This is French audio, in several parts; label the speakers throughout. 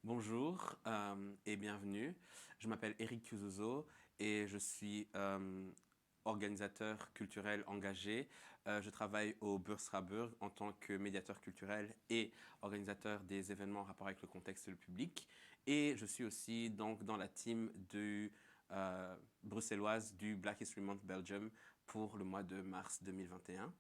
Speaker 1: Bonjour et bienvenue. Je m'appelle Eric Cusuzo et je suis organisateur culturel engagé. Je travaille au Beursraburg en tant que médiateur culturel et organisateur des événements en rapport avec le contexte et le public. Et je suis aussi donc dans la team bruxelloise du Black History Month Belgium pour le mois de mars 2021.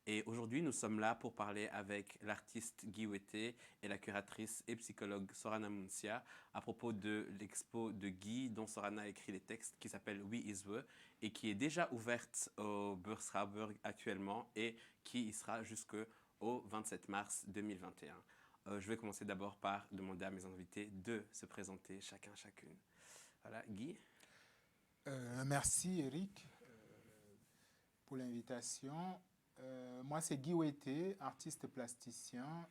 Speaker 1: Et aujourd'hui, nous sommes là pour parler avec l'artiste Guy Wetté et la curatrice et psychologue Sorana Muncia à propos de l'expo de Guy dont Sorana a écrit les textes qui s'appelle We Is We et qui est déjà ouverte au Beursraburg actuellement et qui y sera jusqu'au 27 mars 2021. Je vais commencer d'abord par demander à mes invités de se présenter chacune. Voilà, Guy.
Speaker 2: Merci Eric pour l'invitation. Moi c'est Guy Wetté, artiste plasticien,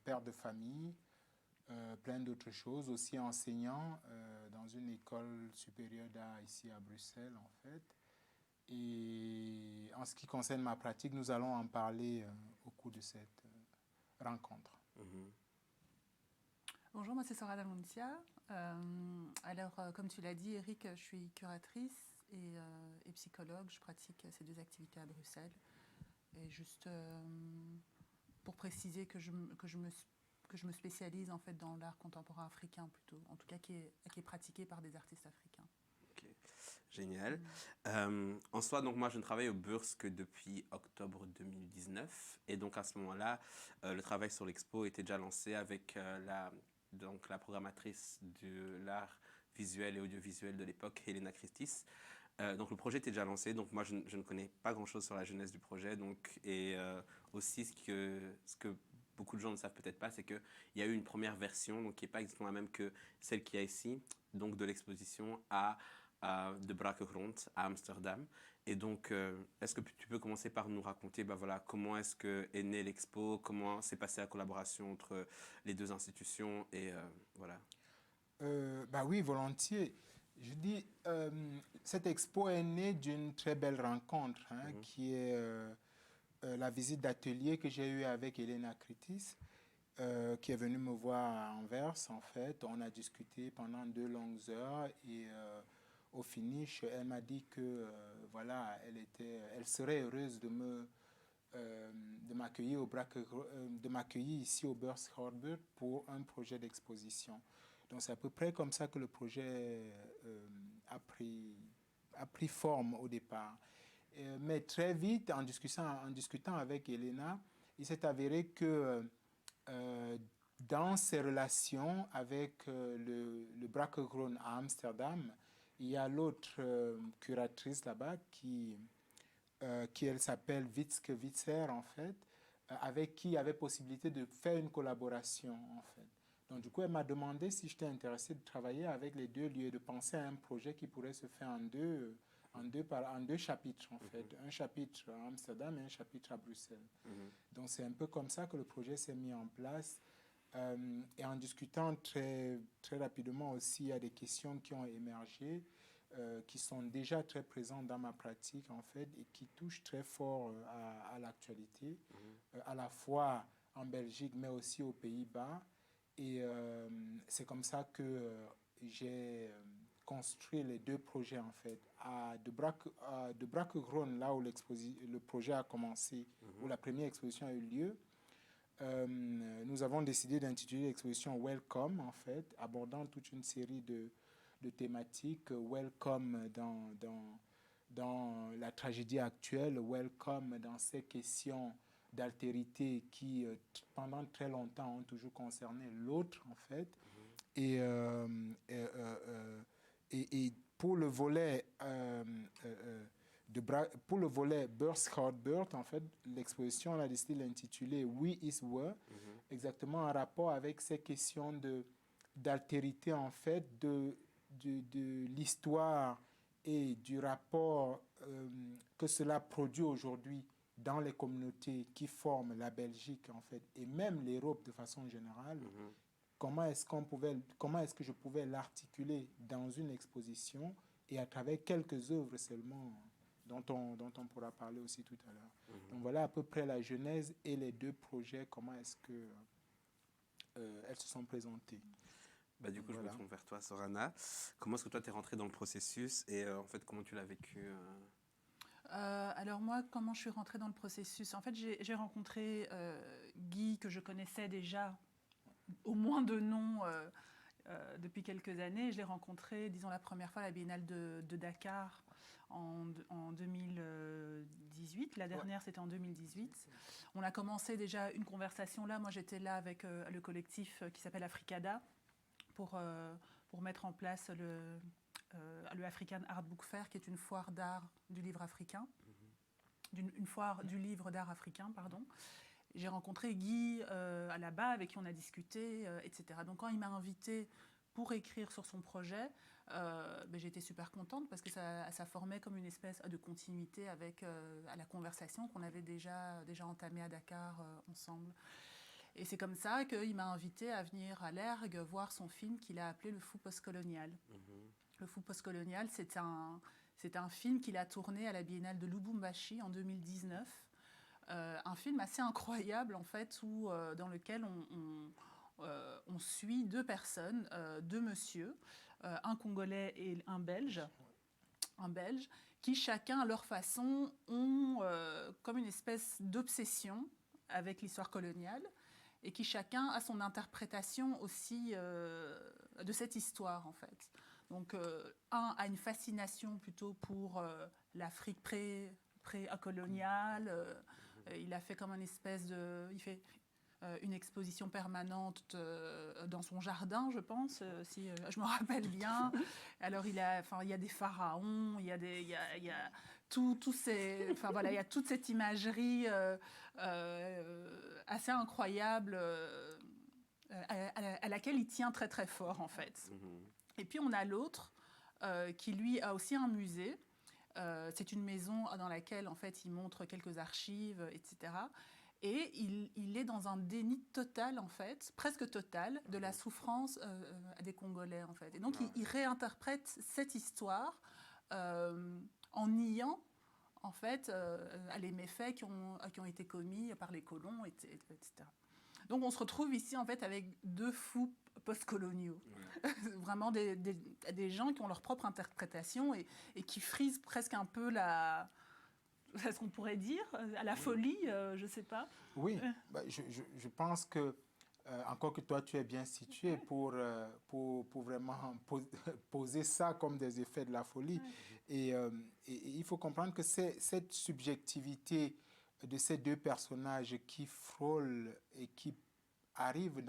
Speaker 2: père de famille, plein d'autres choses, aussi enseignant dans une école supérieure d'art ici à Bruxelles en fait. Et en ce qui concerne ma pratique, nous allons en parler au cours de cette rencontre.
Speaker 1: Mhm.
Speaker 3: Bonjour, moi c'est Sora Dalmontia. Comme tu l'as dit, Eric, je suis curatrice et psychologue. Je pratique ces deux activités à Bruxelles. Et juste pour préciser que je me spécialise en fait dans l'art contemporain africain plutôt, en tout cas qui est pratiqué par des artistes africains.
Speaker 1: Ok, génial. En soi, donc moi, je ne travaille au Burs que depuis octobre 2019. Et donc à ce moment-là, le travail sur l'expo était déjà lancé avec donc, la programmatrice de l'art visuel et audiovisuel de l'époque, Helena Christis. Donc le projet était déjà lancé, donc moi je ne connais pas grand-chose sur la jeunesse du projet. Donc, et aussi ce que beaucoup de gens ne savent peut-être pas, c'est qu'il y a eu une première version, donc qui n'est pas exactement la même que celle qu'il y a ici, donc de l'exposition de Brakegrond à Amsterdam. Et donc, est-ce que tu peux commencer par nous raconter voilà, comment est-ce que est née l'expo, comment s'est passée la collaboration entre les deux institutions et voilà.
Speaker 2: Bah oui, volontiers. Je dis, cette expo est née d'une très belle rencontre, hein,
Speaker 1: Mhm.
Speaker 2: qui est la visite d'atelier que j'ai eue avec Elena Kritis, qui est venue me voir à Anvers, en fait. On a discuté pendant 2 longues heures et au finish, elle m'a dit que voilà, elle serait heureuse de m'accueillir de m'accueillir ici au Beurs Harbour pour un projet d'exposition. Donc c'est à peu près comme ça que le projet a pris forme au départ. Mais très vite, en discutant avec Elena, il s'est avéré que dans ses relations avec le Brakegrond à Amsterdam, il y a l'autre curatrice là-bas qui elle s'appelle Witzke Witzer en fait, avec qui il y avait possibilité de faire une collaboration en fait. Donc du coup, elle m'a demandé si j'étais intéressé de travailler avec les deux lieux, de penser à un projet qui pourrait se faire en deux chapitres en fait, un chapitre à Amsterdam et un chapitre à Bruxelles.
Speaker 1: Mhm.
Speaker 2: Donc c'est un peu comme ça que le projet s'est mis en place. Et en discutant très rapidement aussi, il y a des questions qui ont émergé, qui sont déjà très présentes dans ma pratique en fait et qui touchent très fort à l'actualité,
Speaker 1: Mhm.
Speaker 2: à la fois en Belgique mais aussi aux Pays-Bas. Et c'est comme ça que j'ai construit les deux projets en fait. De Brakegrond, là où le projet a commencé, où
Speaker 1: Mhm.
Speaker 2: la première exposition a eu lieu, nous avons décidé d'intituler l'exposition Welcome, en fait, abordant toute une série de thématiques. Welcome dans la tragédie actuelle, welcome dans ces questions d'altérité qui, pendant très longtemps, ont toujours concerné l'autre, en fait.
Speaker 1: Mhm.
Speaker 2: Et, et pour le volet pour le volet Birth, en fait, l'exposition, on a décidé de l'intituler We Is We,
Speaker 1: Mhm.
Speaker 2: exactement en rapport avec ces questions d'altérité, en fait, de l'histoire et du rapport que cela produit aujourd'hui dans les communautés qui forment la Belgique, en fait, et même l'Europe de façon générale.
Speaker 1: Mhm.
Speaker 2: Comment est-ce que je pouvais l'articuler dans une exposition et à travers quelques œuvres seulement dont on pourra parler aussi tout à l'heure.
Speaker 1: Mhm.
Speaker 2: Donc voilà à peu près la genèse et les deux projets, comment est-ce que elles se sont présentées.
Speaker 1: Bah, du coup, je me
Speaker 2: Voilà.
Speaker 1: tourne vers toi, Sorana. Comment est-ce que toi, tu es rentrée dans le processus et en fait, comment tu l'as vécu
Speaker 3: Alors moi, comment je suis rentrée dans le processus? En fait, j'ai rencontré Guy, que je connaissais déjà, au moins de nom, depuis quelques années. Je l'ai rencontré, disons, la première fois à la Biennale de Dakar en 2018. La dernière, c'était en 2018. On a commencé déjà une conversation là. Moi, j'étais là avec le collectif qui s'appelle Africada pour mettre en place le African Art Book Fair, qui est une foire d'art du livre africain. Une foire du livre d'art africain, pardon. J'ai rencontré Guy là-bas, avec qui on a discuté, etc. Donc quand il m'a invitée pour écrire sur son projet, j'étais super contente parce que ça formait comme une espèce de continuité avec à la conversation qu'on avait déjà entamée à Dakar ensemble. Et c'est comme ça qu'il m'a invitée à venir à l'Ergue voir son film qu'il a appelé Le Fou postcolonial. Le Fou postcolonial, c'est un film qu'il a tourné à la Biennale de Lubumbashi en 2019. Un film assez incroyable en fait, dans lequel on suit deux personnes, deux messieurs, un Congolais et un Belge, qui chacun à leur façon ont comme une espèce d'obsession avec l'histoire coloniale et qui chacun a son interprétation aussi de cette histoire en fait. Donc un a une fascination plutôt pour l'Afrique pré-coloniale. Il a fait comme une espèce de... Il fait une exposition permanente dans son jardin, je pense, si je me rappelle bien. Alors, il y a des pharaons, il y a tous ces... Enfin, voilà, il y a toute cette imagerie assez incroyable à laquelle il tient très, très fort, en fait. Et puis, on a l'autre qui, lui, a aussi un musée. C'est une maison dans laquelle, en fait, il montre quelques archives, etc. Et il est dans un déni total, en fait, presque total, de la souffrance des Congolais, en fait. Et donc, il réinterprète cette histoire en niant, en fait, les méfaits qui ont été commis par les colons, etc. Donc, on se retrouve ici, en fait, avec deux fous postcoloniaux. Vraiment des gens qui ont leur propre interprétation et qui frisent presque un peu ce qu'on pourrait dire, à la folie, je ne sais pas.
Speaker 2: Oui, je pense que, encore que toi, tu es bien situé pour vraiment poser ça comme des effets de la folie. Et il faut comprendre que c'est cette subjectivité de ces deux personnages qui frôlent et qui arrivent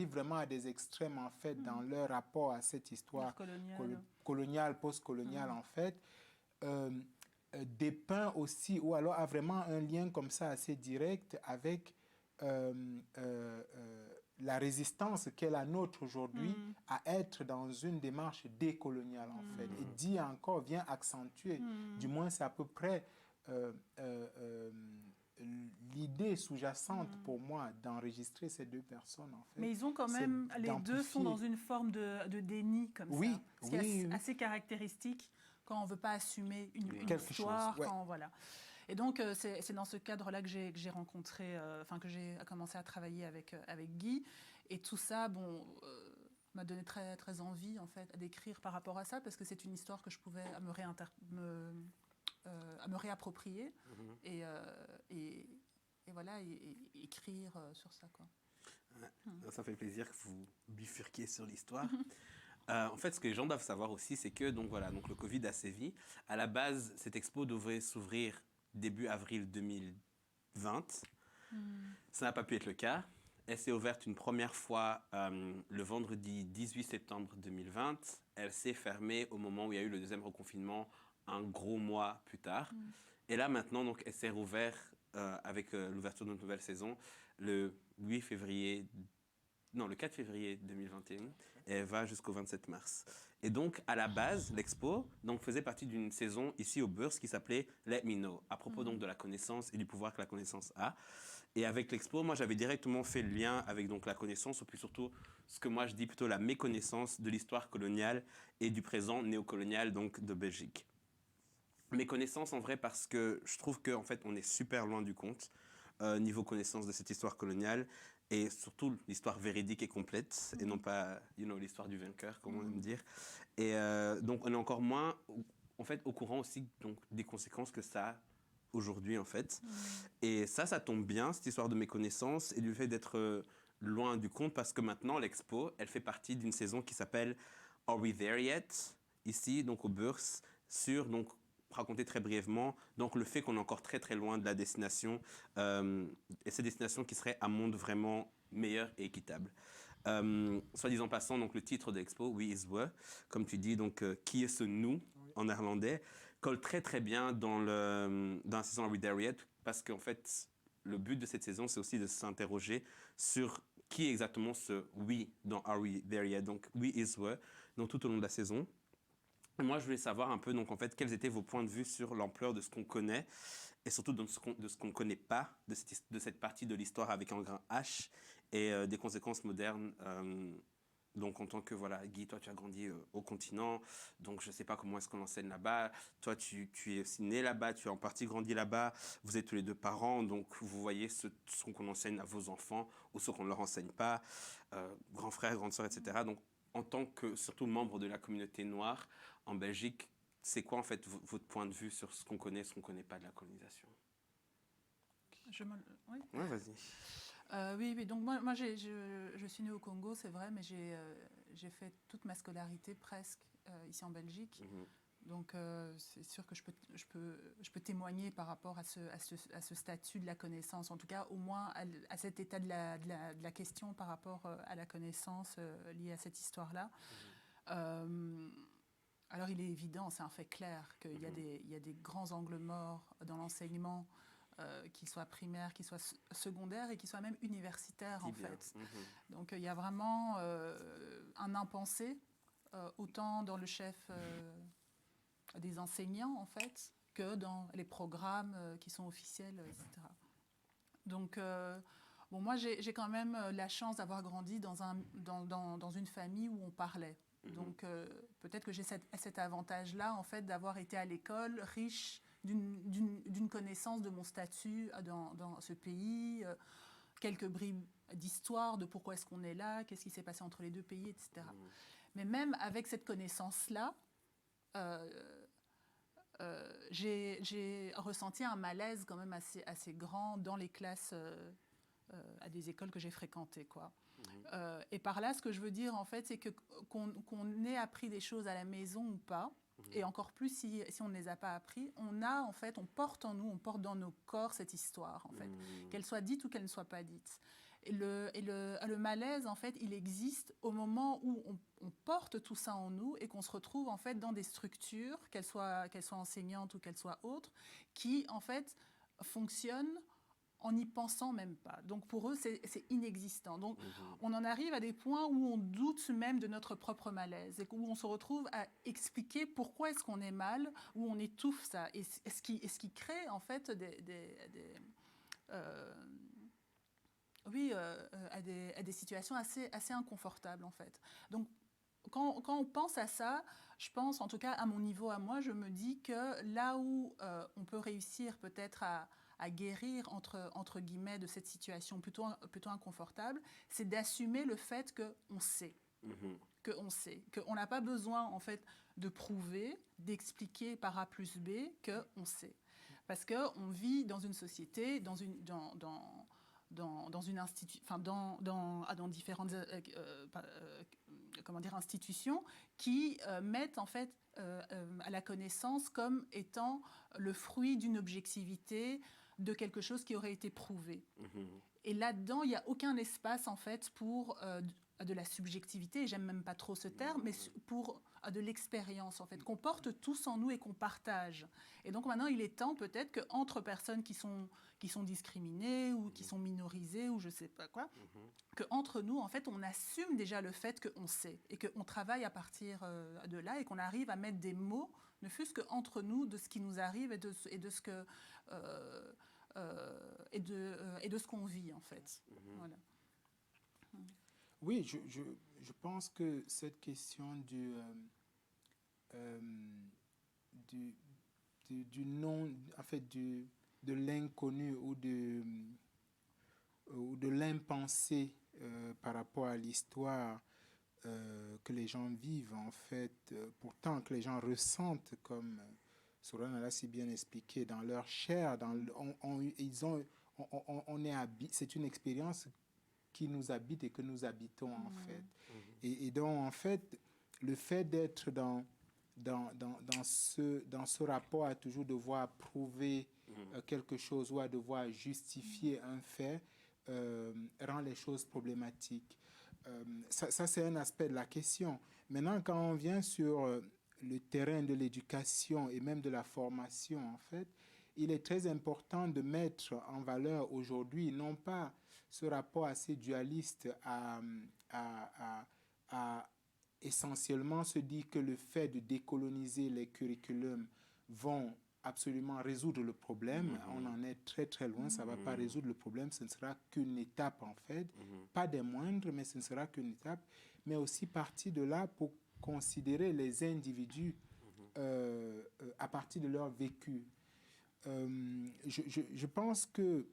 Speaker 2: vraiment à des extrêmes, en fait, dans leur rapport à cette histoire coloniale, post-coloniale, en fait, dépeint aussi, ou alors a vraiment un lien comme ça assez direct avec la résistance qu'est la nôtre aujourd'hui à être dans une démarche décoloniale, en fait. Et dit encore, vient accentuer, du moins c'est à peu près l'idée sous-jacente pour moi d'enregistrer ces deux personnes, en fait.
Speaker 3: Mais ils ont quand même, les deux sont dans une forme de déni comme ça. Ce qui est assez caractéristique quand on ne veut pas assumer une histoire. Voilà. Et donc, c'est dans ce cadre-là que j'ai rencontré, que j'ai commencé à travailler avec Guy. Et tout ça, m'a donné très, très envie, en fait, d'écrire par rapport à ça, parce que c'est une histoire que je pouvais me réapproprier et voilà, et écrire sur ça, quoi.
Speaker 1: Ça fait plaisir que vous bifurquiez sur l'histoire. En fait, ce que les gens doivent savoir aussi, c'est que donc le Covid a sévi. À la base, cette expo devrait s'ouvrir début avril 2020. Ça n'a pas pu être le cas. Elle s'est ouverte une première fois le vendredi 18 septembre 2020. Elle s'est fermée au moment où il y a eu le deuxième reconfinement, un gros mois plus tard. Et là, maintenant, donc, elle s'est rouverte avec l'ouverture de notre nouvelle saison le 4 février 2021. Et elle va jusqu'au 27 mars. Et donc, à la base, l'expo faisait partie d'une saison ici au Bourse qui s'appelait Let Me Know, à propos donc de la connaissance et du pouvoir que la connaissance a. Et avec l'expo, moi, j'avais directement fait le lien avec donc la connaissance, ou puis surtout ce que moi je dis plutôt la méconnaissance de l'histoire coloniale et du présent néocolonial donc de Belgique. Méconnaissance en vrai parce que je trouve qu'en fait, on est super loin du compte niveau connaissance de cette histoire coloniale. et surtout l'histoire véridique et complète, et non pas, l'histoire du vainqueur, comme on aime dire. Et donc, on est encore moins, en fait, au courant aussi donc, des conséquences que ça a aujourd'hui, en fait. Et ça tombe bien, cette histoire de méconnaissance et du fait d'être loin du compte, parce que maintenant, l'Expo, elle fait partie d'une saison qui s'appelle Are We There Yet? Ici, donc au Bourse, donc, raconter très brièvement, donc le fait qu'on est encore très très loin de la destination, et cette destination qui serait un monde vraiment meilleur et équitable. Soit disant passant, donc le titre de l'expo, We is We, comme tu dis, donc qui est ce nous en néerlandais, colle très très bien dans la saison Are We There Yet, parce qu'en fait, le but de cette saison, c'est aussi de s'interroger sur qui est exactement ce we dans Are We There Yet, donc We is We, donc tout au long de la saison. Et moi, je voulais savoir un peu, donc en fait, quels étaient vos points de vue sur l'ampleur de ce qu'on connaît et surtout de ce qu'on ne connaît pas de cette partie de l'histoire avec un grand H et des conséquences modernes. Donc en tant que, voilà, Guy, toi tu as grandi au continent, donc je ne sais pas comment est-ce qu'on enseigne là-bas. Toi tu es aussi né là-bas, tu as en partie grandi là-bas, vous êtes tous les deux parents, donc vous voyez ce qu'on enseigne à vos enfants ou ce qu'on ne leur enseigne pas, grands frères, grandes sœurs, etc. Donc en tant que surtout membre de la communauté noire en Belgique, c'est quoi en fait votre point de vue sur ce qu'on connaît et ce qu'on ne connaît pas de la colonisation?
Speaker 3: Oui.
Speaker 1: Ouais, vas-y.
Speaker 3: Oui, donc moi je suis née au Congo, c'est vrai, mais j'ai fait toute ma scolarité presque ici en Belgique. Donc c'est sûr que je peux témoigner par rapport à ce statut de la connaissance, en tout cas au moins à cet état de la question par rapport à la connaissance liée à cette histoire-là. Alors il est évident, c'est un fait clair qu'il y a des grands angles morts dans l'enseignement, qu'il soit primaire, qu'il soit secondaire et qu'il soit même universitaire en fait. Donc il y a vraiment un impensé, autant dans le chef des enseignants en fait, que dans les programmes qui sont officiels, etc. Donc bon, moi j'ai quand même la chance d'avoir grandi dans une famille où on parlait. Donc peut-être que j'ai cet avantage-là en fait d'avoir été à l'école riche d'une connaissance de mon statut dans ce pays, quelques bribes d'histoire de pourquoi est-ce qu'on est là, qu'est-ce qui s'est passé entre les deux pays, etc. Mais même avec cette connaissance-là, j'ai ressenti un malaise quand même assez grand dans les classes à des écoles que j'ai fréquentées, quoi. Et par là, ce que je veux dire, en fait, c'est qu'on ait appris des choses à la maison ou pas, et encore plus si on ne les a pas appris, on porte en nous, on porte dans nos corps cette histoire, en fait, qu'elle soit dite ou qu'elle ne soit pas dite. Et le malaise, en fait, il existe au moment où on porte tout ça en nous et qu'on se retrouve, en fait, dans des structures, qu'elles soient enseignantes ou qu'elles soient autres, qui, en fait, fonctionnent en n'y pensant même pas. Donc pour eux, c'est inexistant. Donc on en arrive à des points où on doute même de notre propre malaise et où on se retrouve à expliquer pourquoi est-ce qu'on est mal, où on étouffe ça. Et ce qui crée en fait à des situations assez inconfortables en fait. Donc quand on pense à ça, je pense, en tout cas à mon niveau à moi, je me dis que là où on peut réussir peut-être à guérir entre guillemets de cette situation plutôt inconfortable, c'est d'assumer le fait qu'on sait. Qu'on sait, qu'on n'a pas besoin en fait de prouver, d'expliquer par A plus B qu'on sait. Parce qu'on vit dans une société, dans différentes institutions qui mettent en fait à la connaissance comme étant le fruit d'une objectivité, de quelque chose qui aurait été prouvé. Et là-dedans, il n'y a aucun espace en fait pour de la subjectivité, j'aime même pas trop ce terme, mais pour de l'expérience en fait, qu'on porte tous en nous et qu'on partage. Et donc maintenant, il est temps peut-être qu'entre personnes qui sont discriminées ou qui sont minorisées ou je sais pas quoi, qu'entre nous, en fait, on assume déjà le fait qu'on sait et qu'on travaille à partir de là et qu'on arrive à mettre des mots, ne fût-ce qu'entre nous, de ce qui nous arrive et de ce que... et de ce qu'on vit, en fait. Voilà.
Speaker 2: Oui, je pense que cette question du non, en fait, de l'inconnu ou ou de l'impensé par rapport à l'histoire que les gens vivent, en fait, pourtant que les gens ressentent, comme Sorana l'a si bien expliqué, dans leur chair, c'est une expérience qui nous habite et que nous habitons, en fait. Et donc, en fait, le fait d'être dans ce rapport à toujours devoir prouver quelque chose ou à devoir justifier un fait rend les choses problématiques. Ça, c'est un aspect de la question. Maintenant, quand on vient sur le terrain de l'éducation et même de la formation, en fait, il est très important de mettre en valeur aujourd'hui, non pas ce rapport assez dualiste à essentiellement se dire que le fait de décoloniser les curriculums vont absolument résoudre le problème. On en est très très loin, ça ne va pas résoudre le problème, ce ne sera qu'une étape en fait, pas des moindres, mais ce ne sera qu'une étape, mais aussi partir de là pour considérer les individus à partir de leur vécu. Je pense que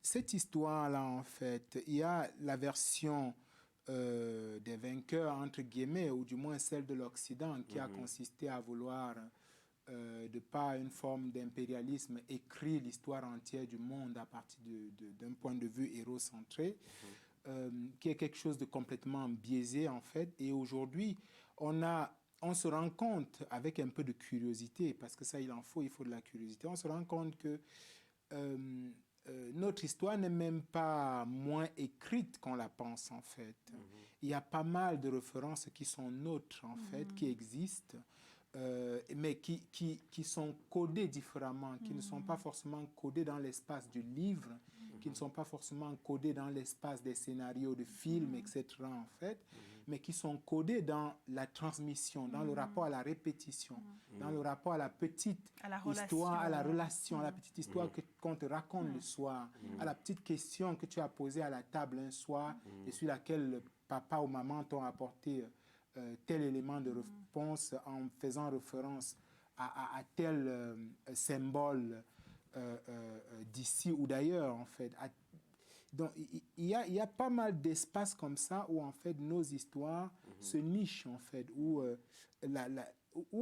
Speaker 2: cette histoire-là, en fait, il y a la version des vainqueurs, entre guillemets, ou du moins celle de l'Occident, qui a consisté à vouloir, de par une forme d'impérialisme, écrire l'histoire entière du monde à partir d'un point de vue hérocentré, qui est quelque chose de complètement biaisé, en fait. Et aujourd'hui, on se rend compte, avec un peu de curiosité, parce que ça, il faut de la curiosité, on se rend compte que notre histoire n'est même pas moins écrite qu'on la pense, en fait. Il y a pas mal de références qui sont nôtres, en fait, qui existent, mais qui sont codées différemment, qui ne sont pas forcément codées dans l'espace du livre, qui ne sont pas forcément codées dans l'espace des scénarios de films, etc., en fait, mais qui sont codées dans la transmission, dans le rapport à la répétition, dans le rapport à la petite histoire, à la relation, à la petite histoire qu'on te raconte le soir, à la petite question que tu as posée à la table un soir et sur laquelle papa ou maman t'ont apporté tel élément de réponse en faisant référence à tel symbole d'ici ou d'ailleurs, en fait. Donc, il y a pas mal d'espaces comme ça où, en fait, nos histoires se nichent, en fait, où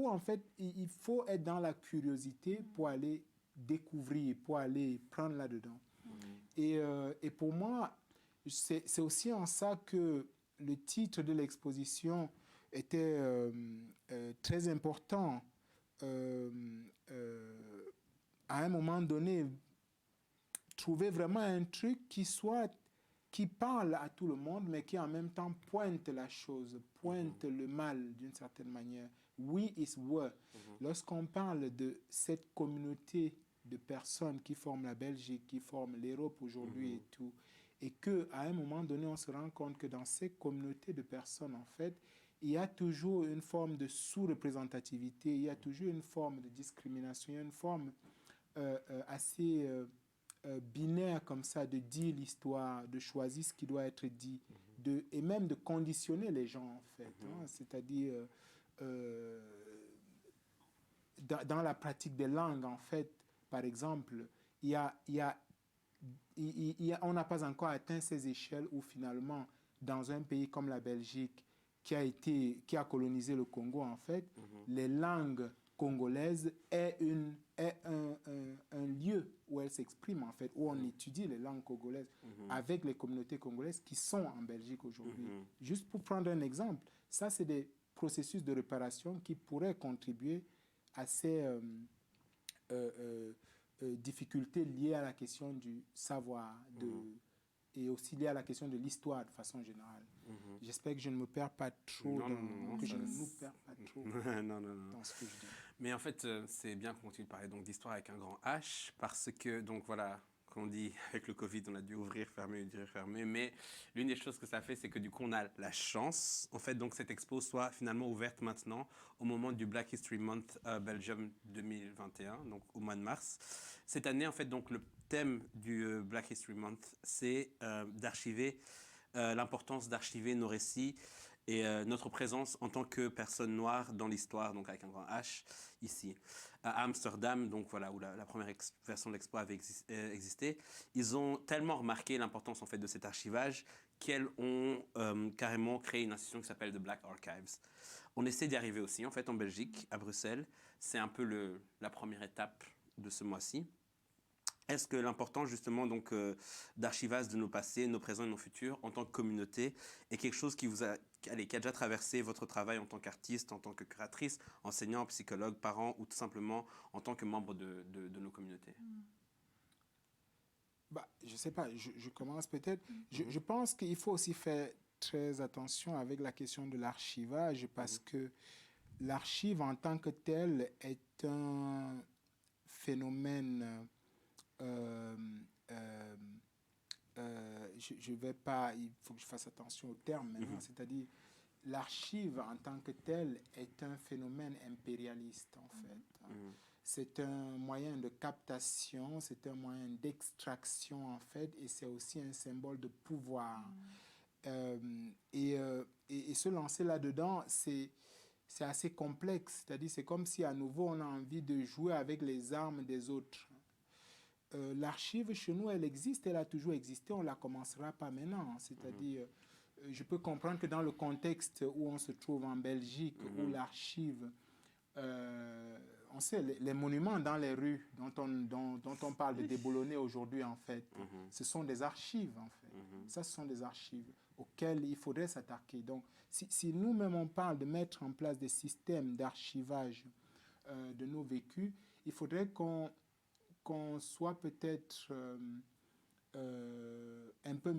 Speaker 2: en fait, il faut être dans la curiosité pour aller découvrir, pour aller prendre là-dedans. Et pour moi, c'est aussi en ça que le titre de l'exposition était très important. À un moment donné, trouver vraiment un truc qui parle à tout le monde, mais qui en même temps pointe la chose, pointe le mal d'une certaine manière. We is were. Lorsqu'on parle de cette communauté de personnes qui forment la Belgique, qui forment l'Europe aujourd'hui et tout, et qu'à un moment donné, on se rend compte que dans ces communautés de personnes, en fait, il y a toujours une forme de sous-représentativité, il y a toujours une forme de discrimination, une forme assez binaire comme ça, de dire l'histoire, de choisir ce qui doit être dit, et même de conditionner les gens, en fait. C'est-à-dire, dans la pratique des langues, en fait, par exemple, on n'a pas encore atteint ces échelles où finalement, dans un pays comme la Belgique, qui a colonisé le Congo, en fait, les langues congolaises est un lieu où elles s'expriment, en fait, où on étudie les langues congolaises avec les communautés congolaises qui sont en Belgique aujourd'hui. Juste pour prendre un exemple, ça, c'est des processus de réparation qui pourraient contribuer à ces difficultés liées à la question du savoir, et aussi liées à la question de l'histoire de façon générale. J'espère que je ne me perds pas trop dans ce que je dis.
Speaker 1: Mais en fait, c'est bien qu'on continue de parler d'histoire avec un grand H, parce que, donc voilà, qu'on dit, avec le Covid, on a dû ouvrir, fermer, ouvrir, fermer, mais l'une des choses que ça fait, c'est que du coup, on a la chance, en fait, donc cette expo soit finalement ouverte maintenant, au moment du Black History Month Belgium 2021, donc au mois de mars. Cette année, en fait, donc le thème du Black History Month, c'est d'archiver, l'importance d'archiver nos récits et notre présence en tant que personne noire dans l'histoire, donc avec un grand H ici. À Amsterdam, donc voilà, où la première version de l'expo avait existé, ils ont tellement remarqué l'importance en fait de cet archivage qu'elles ont carrément créé une institution qui s'appelle The Black Archives. On essaie d'y arriver aussi en fait en Belgique, à Bruxelles. C'est un peu la première étape de ce mois-ci. Est-ce que l'important justement donc d'archivage de nos passés, nos présents et nos futurs en tant que communauté est quelque chose qui qui a déjà traversé votre travail en tant qu'artiste, en tant que curatrice, enseignant, psychologue, parent ou tout simplement en tant que membre de nos communautés?
Speaker 2: Bah, je ne sais pas, je commence peut-être. Je pense qu'il faut aussi faire très attention avec la question de l'archivage parce que l'archive en tant que tel est un phénomène, je vais pas, il faut que je fasse attention au terme maintenant, c'est-à-dire l'archive en tant que tel est un phénomène impérialiste en fait. C'est un moyen de captation, c'est un moyen d'extraction en fait, et c'est aussi un symbole de pouvoir. Et se lancer là-dedans, c'est assez complexe. C'est-à-dire, c'est comme si à nouveau on a envie de jouer avec les armes des autres. L'archive chez nous, elle existe, elle a toujours existé, on ne la commencera pas maintenant. C'est-à-dire, je peux comprendre que dans le contexte où on se trouve en Belgique, où l'archive, on sait, les monuments dans les rues dont on parle de déboulonner aujourd'hui, en fait, ce sont des archives, en fait. Ça, ce sont des archives auxquelles il faudrait s'attaquer. Donc, si nous-mêmes, on parle de mettre en place des systèmes d'archivage de nos vécus, il faudrait qu'on soit peut-être un peu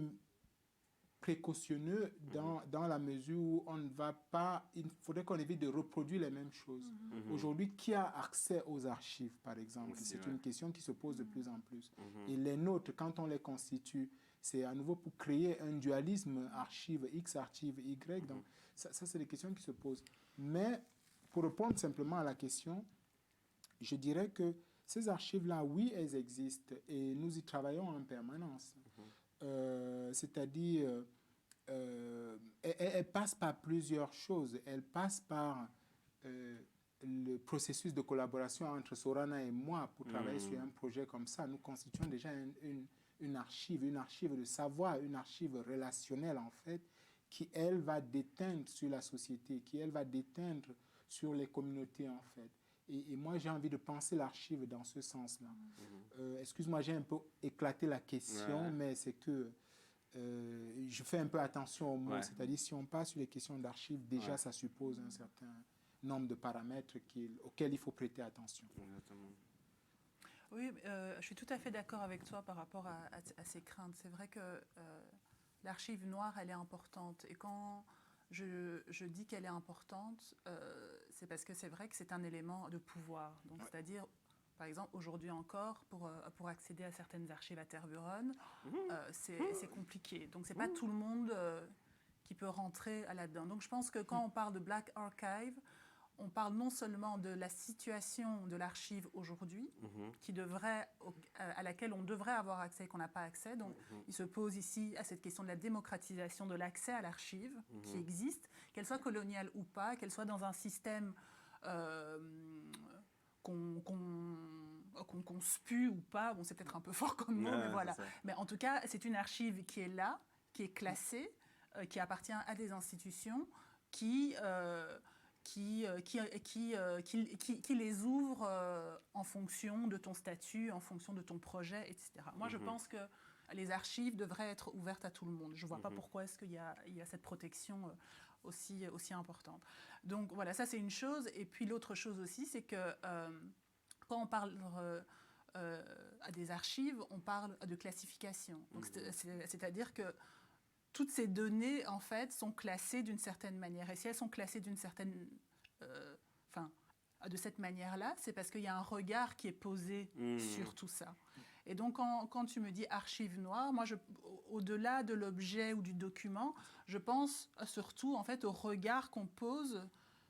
Speaker 2: précautionneux dans la mesure où on ne va pas, il faudrait qu'on évite de reproduire les mêmes choses. Aujourd'hui, qui a accès aux archives, par exemple? C'est une question qui se pose de plus en plus. Et les nôtres, quand on les constitue, c'est à nouveau pour créer un dualisme archive X, archive Y. Donc, ça c'est des questions qui se posent. Mais pour répondre simplement à la question, je dirais que ces archives-là, oui, elles existent et nous y travaillons en permanence. C'est-à-dire, elles passent par plusieurs choses. Elles passent par le processus de collaboration entre Sorana et moi pour travailler sur un projet comme ça. Nous constituons déjà une archive de savoir, une archive relationnelle en fait, qui elle va déteindre sur la société, qui elle va déteindre sur les communautés en fait. Et moi, j'ai envie de penser l'archive dans ce sens-là. Excuse-moi, j'ai un peu éclaté la question, mais c'est que je fais un peu attention aux mots. C'est-à-dire, si on passe sur les questions d'archives, déjà, ça suppose un certain nombre de paramètres auxquels il faut prêter attention.
Speaker 1: Exactement.
Speaker 3: Oui, je suis tout à fait d'accord avec toi par rapport à ces craintes. C'est vrai que l'archive noire, elle est importante. Et quand je dis qu'elle est importante, c'est parce que c'est vrai que c'est un élément de pouvoir. Donc, c'est-à-dire, par exemple, aujourd'hui encore, pour accéder à certaines archives à Tervuren, c'est compliqué. Donc, ce n'est pas tout le monde qui peut rentrer là-dedans. Donc, je pense que quand on parle de Black Archive, on parle non seulement de la situation de l'archive aujourd'hui, à laquelle on devrait avoir accès et qu'on n'a pas accès. Donc, il se pose ici à cette question de la démocratisation de l'accès à l'archive qui existe, qu'elle soit coloniale ou pas, qu'elle soit dans un système qu'on spue ou pas. Bon, c'est peut-être un peu fort comme mot, mais voilà. Mais en tout cas, c'est une archive qui est là, qui est classée, qui appartient à des institutions qui les ouvre en fonction de ton statut, en fonction de ton projet, etc. Moi, je pense que les archives devraient être ouvertes à tout le monde. Je ne vois pas pourquoi est-ce qu'il y a cette protection aussi importante. Donc voilà, ça c'est une chose. Et puis l'autre chose aussi, c'est que quand on parle à des archives, on parle de classification. Donc, c'est-à-dire que toutes ces données, en fait, sont classées d'une certaine manière. Et si elles sont classées de cette manière-là, c'est parce qu'il y a un regard qui est posé sur tout ça. Et donc, quand tu me dis archive noire, moi, au-delà de l'objet ou du document, je pense surtout, en fait, au regard qu'on pose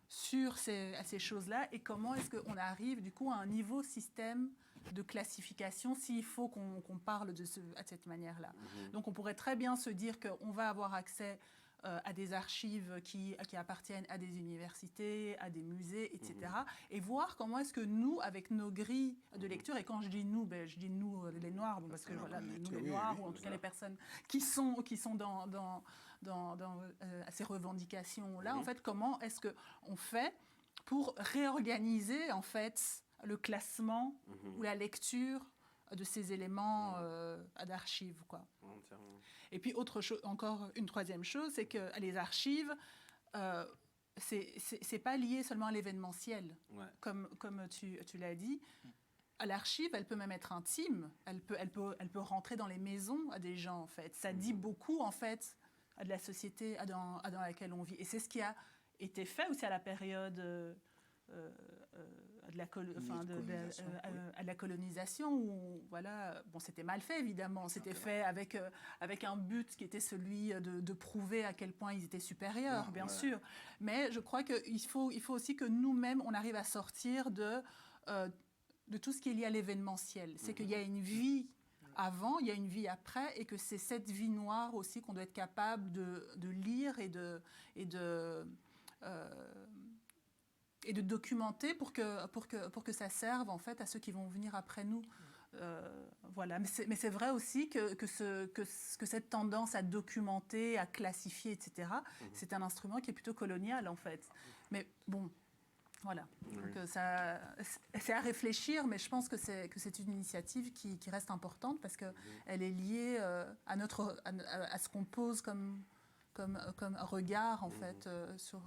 Speaker 3: sur ces choses-là et comment est-ce qu'on arrive, du coup, à un niveau système de classification s'il faut qu'on parle à cette manière-là. Donc, on pourrait très bien se dire qu'on va avoir accès à des archives qui appartiennent à des universités, à des musées, etc. Et voir comment est-ce que nous, avec nos grilles de lecture, et quand je dis nous, je dis nous les Noirs, parce que voilà, nous les Noirs, ou en tout cas les personnes qui sont dans ces revendications-là, en fait, comment est-ce qu'on fait pour réorganiser en fait le classement ou la lecture de ces éléments d'archives, quoi. Et puis encore une troisième chose, c'est que les archives, c'est pas lié seulement à l'événementiel, comme tu l'as dit. L'archive, elle peut même être intime. Elle peut rentrer dans les maisons à des gens, en fait. Ça dit beaucoup, en fait, de la société dans laquelle on vit. Et c'est ce qui a été fait aussi à la période de la colonisation, où voilà, bon, c'était mal fait évidemment, c'était fait avec un but qui était celui de prouver à quel point ils étaient supérieurs, bien sûr. Mais je crois qu'il faut aussi que nous-mêmes on arrive à sortir de tout ce qui est lié à l'événementiel. C'est qu'il y a une vie avant, il y a une vie après, et que c'est cette vie noire aussi qu'on doit être capable de lire et de documenter pour que ça serve en fait à ceux qui vont venir après nous. Voilà. Mais c'est vrai aussi que cette tendance à documenter, à classifier, etc., c'est un instrument qui est plutôt colonial en fait. Mais bon, voilà. Donc, c'est à réfléchir, mais je pense que c'est une initiative qui reste importante parce qu'elle est liée à ce qu'on pose comme regard en fait sur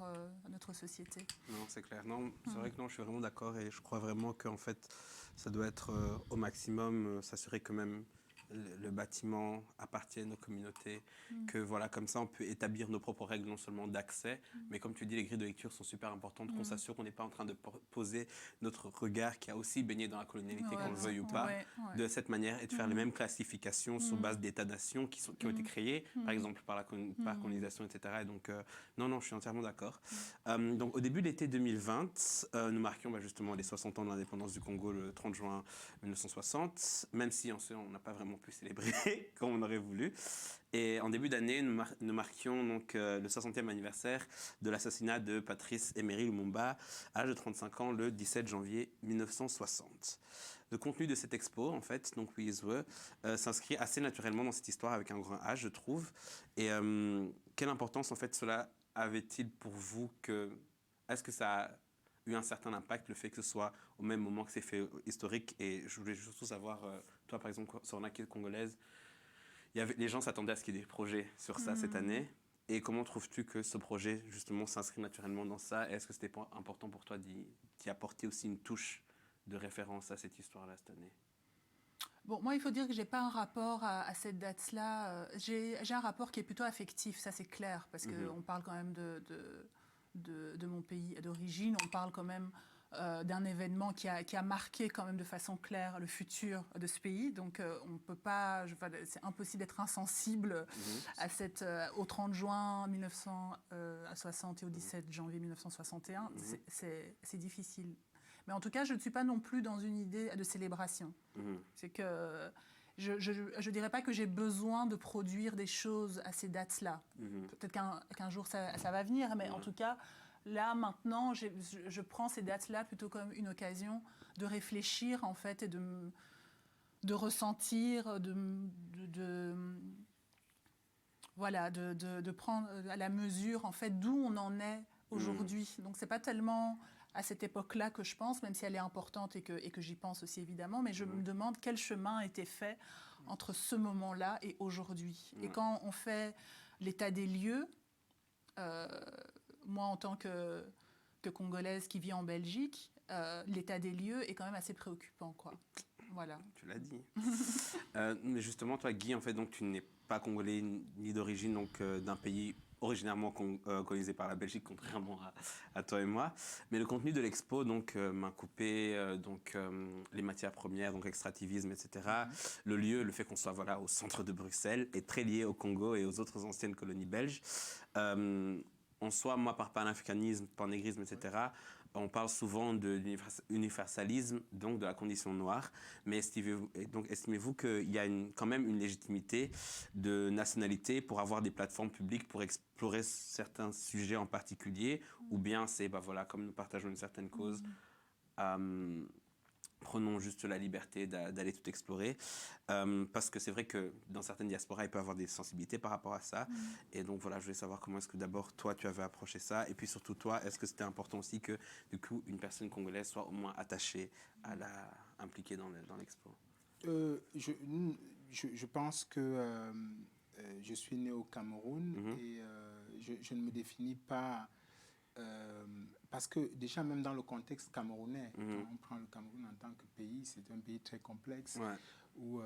Speaker 3: notre société.
Speaker 1: Non, c'est clair. Non, c'est vrai que non, je suis vraiment d'accord et je crois vraiment qu'en fait, ça doit être au maximum s'assurer que même le bâtiment appartienne aux communautés, que voilà, comme ça on peut établir nos propres règles non seulement d'accès, mais comme tu dis, les grilles de lecture sont super importantes, qu'on s'assure qu'on n'est pas en train de poser notre regard qui a aussi baigné dans la colonialité, qu'on le veuille ou pas, de cette manière, et de faire les mêmes classifications sur base d'états-nations qui ont été créés, par exemple par la colonisation, etc. Et donc, non, je suis entièrement d'accord. Donc, au début de l'été 2020, nous marquions justement les 60 ans de l'indépendance du Congo le 30 juin 1960, même si on n'a pas vraiment pu célébrer comme on aurait voulu. Et en début d'année, nous marquions donc le 60e anniversaire de l'assassinat de Patrice Emery Lumumba à l'âge de 35 ans le 17 janvier 1960. Le contenu de cette expo, en fait, donc Wizwe, s'inscrit assez naturellement dans cette histoire avec un grand H, je trouve. Et quelle importance, en fait, cela avait-il pour vous est-ce que ça a eu un certain impact, le fait que ce soit au même moment que ces faits historiques? Et je voulais surtout savoir, toi, par exemple, sur l'enquête congolaise, les gens s'attendaient à ce qu'il y ait des projets sur ça cette année. Et comment trouves-tu que ce projet, justement, s'inscrit naturellement dans ça? Et est-ce que c'était important pour toi d'y apporter aussi une touche de référence à cette histoire-là cette année?
Speaker 3: Bon, moi, il faut dire que je n'ai pas un rapport à cette date-là. J'ai un rapport qui est plutôt affectif, ça c'est clair, parce qu'on parle quand même de mon pays d'origine, on parle quand même d'un événement qui a marqué quand même de façon claire le futur de ce pays. Donc on peut pas, c'est impossible d'être insensible au 30 juin 1960 et au 17 janvier 1961. C'est difficile. Mais en tout cas, je ne suis pas non plus dans une idée de célébration. C'est que je ne dirais pas que j'ai besoin de produire des choses à ces dates-là. Peut-être qu'un jour ça va venir, mais en tout cas, là, maintenant, je prends ces dates-là plutôt comme une occasion de réfléchir, en fait, et de ressentir, de prendre à la mesure, en fait, d'où on en est aujourd'hui. Donc, ce n'est pas tellement à cette époque-là que je pense, même si elle est importante et que j'y pense aussi, évidemment, mais je me demande quel chemin a été fait entre ce moment-là et aujourd'hui. Et quand on fait l'état des lieux, moi, en tant que Congolaise qui vit en Belgique, l'état des lieux est quand même assez préoccupant, quoi. Voilà.
Speaker 1: Tu l'as dit. Mais justement, toi, Guy, en fait, donc, tu n'es pas congolais ni d'origine, donc d'un pays originairement colonisé par la Belgique, contrairement à toi et moi. Mais le contenu de l'expo, donc main coupée, les matières premières, donc extractivisme, etc. Le lieu, le fait qu'on soit au centre de Bruxelles, est très lié au Congo et aux autres anciennes colonies belges. En soi, moi, par panafricanisme, pan-négrisme, etc., on parle souvent de l'universalisme, donc de la condition noire, mais estimez-vous qu'il y a quand même une légitimité de nationalité pour avoir des plateformes publiques pour explorer certains sujets en particulier, ou bien c'est, voilà, comme nous partageons une certaine cause, prenons juste la liberté d'aller tout explorer, parce que c'est vrai que dans certaines diasporas, il peut y avoir des sensibilités par rapport à ça. Et donc voilà, je voulais savoir comment est-ce que d'abord, toi, tu avais approché ça, et puis surtout toi, est-ce que c'était important aussi que, du coup, une personne congolaise soit au moins attachée impliquée dans l'expo?
Speaker 2: Je pense que je suis né au Cameroun et je ne me définis pas... parce que déjà, même dans le contexte camerounais, quand on prend le Cameroun en tant que pays, c'est un pays très complexe où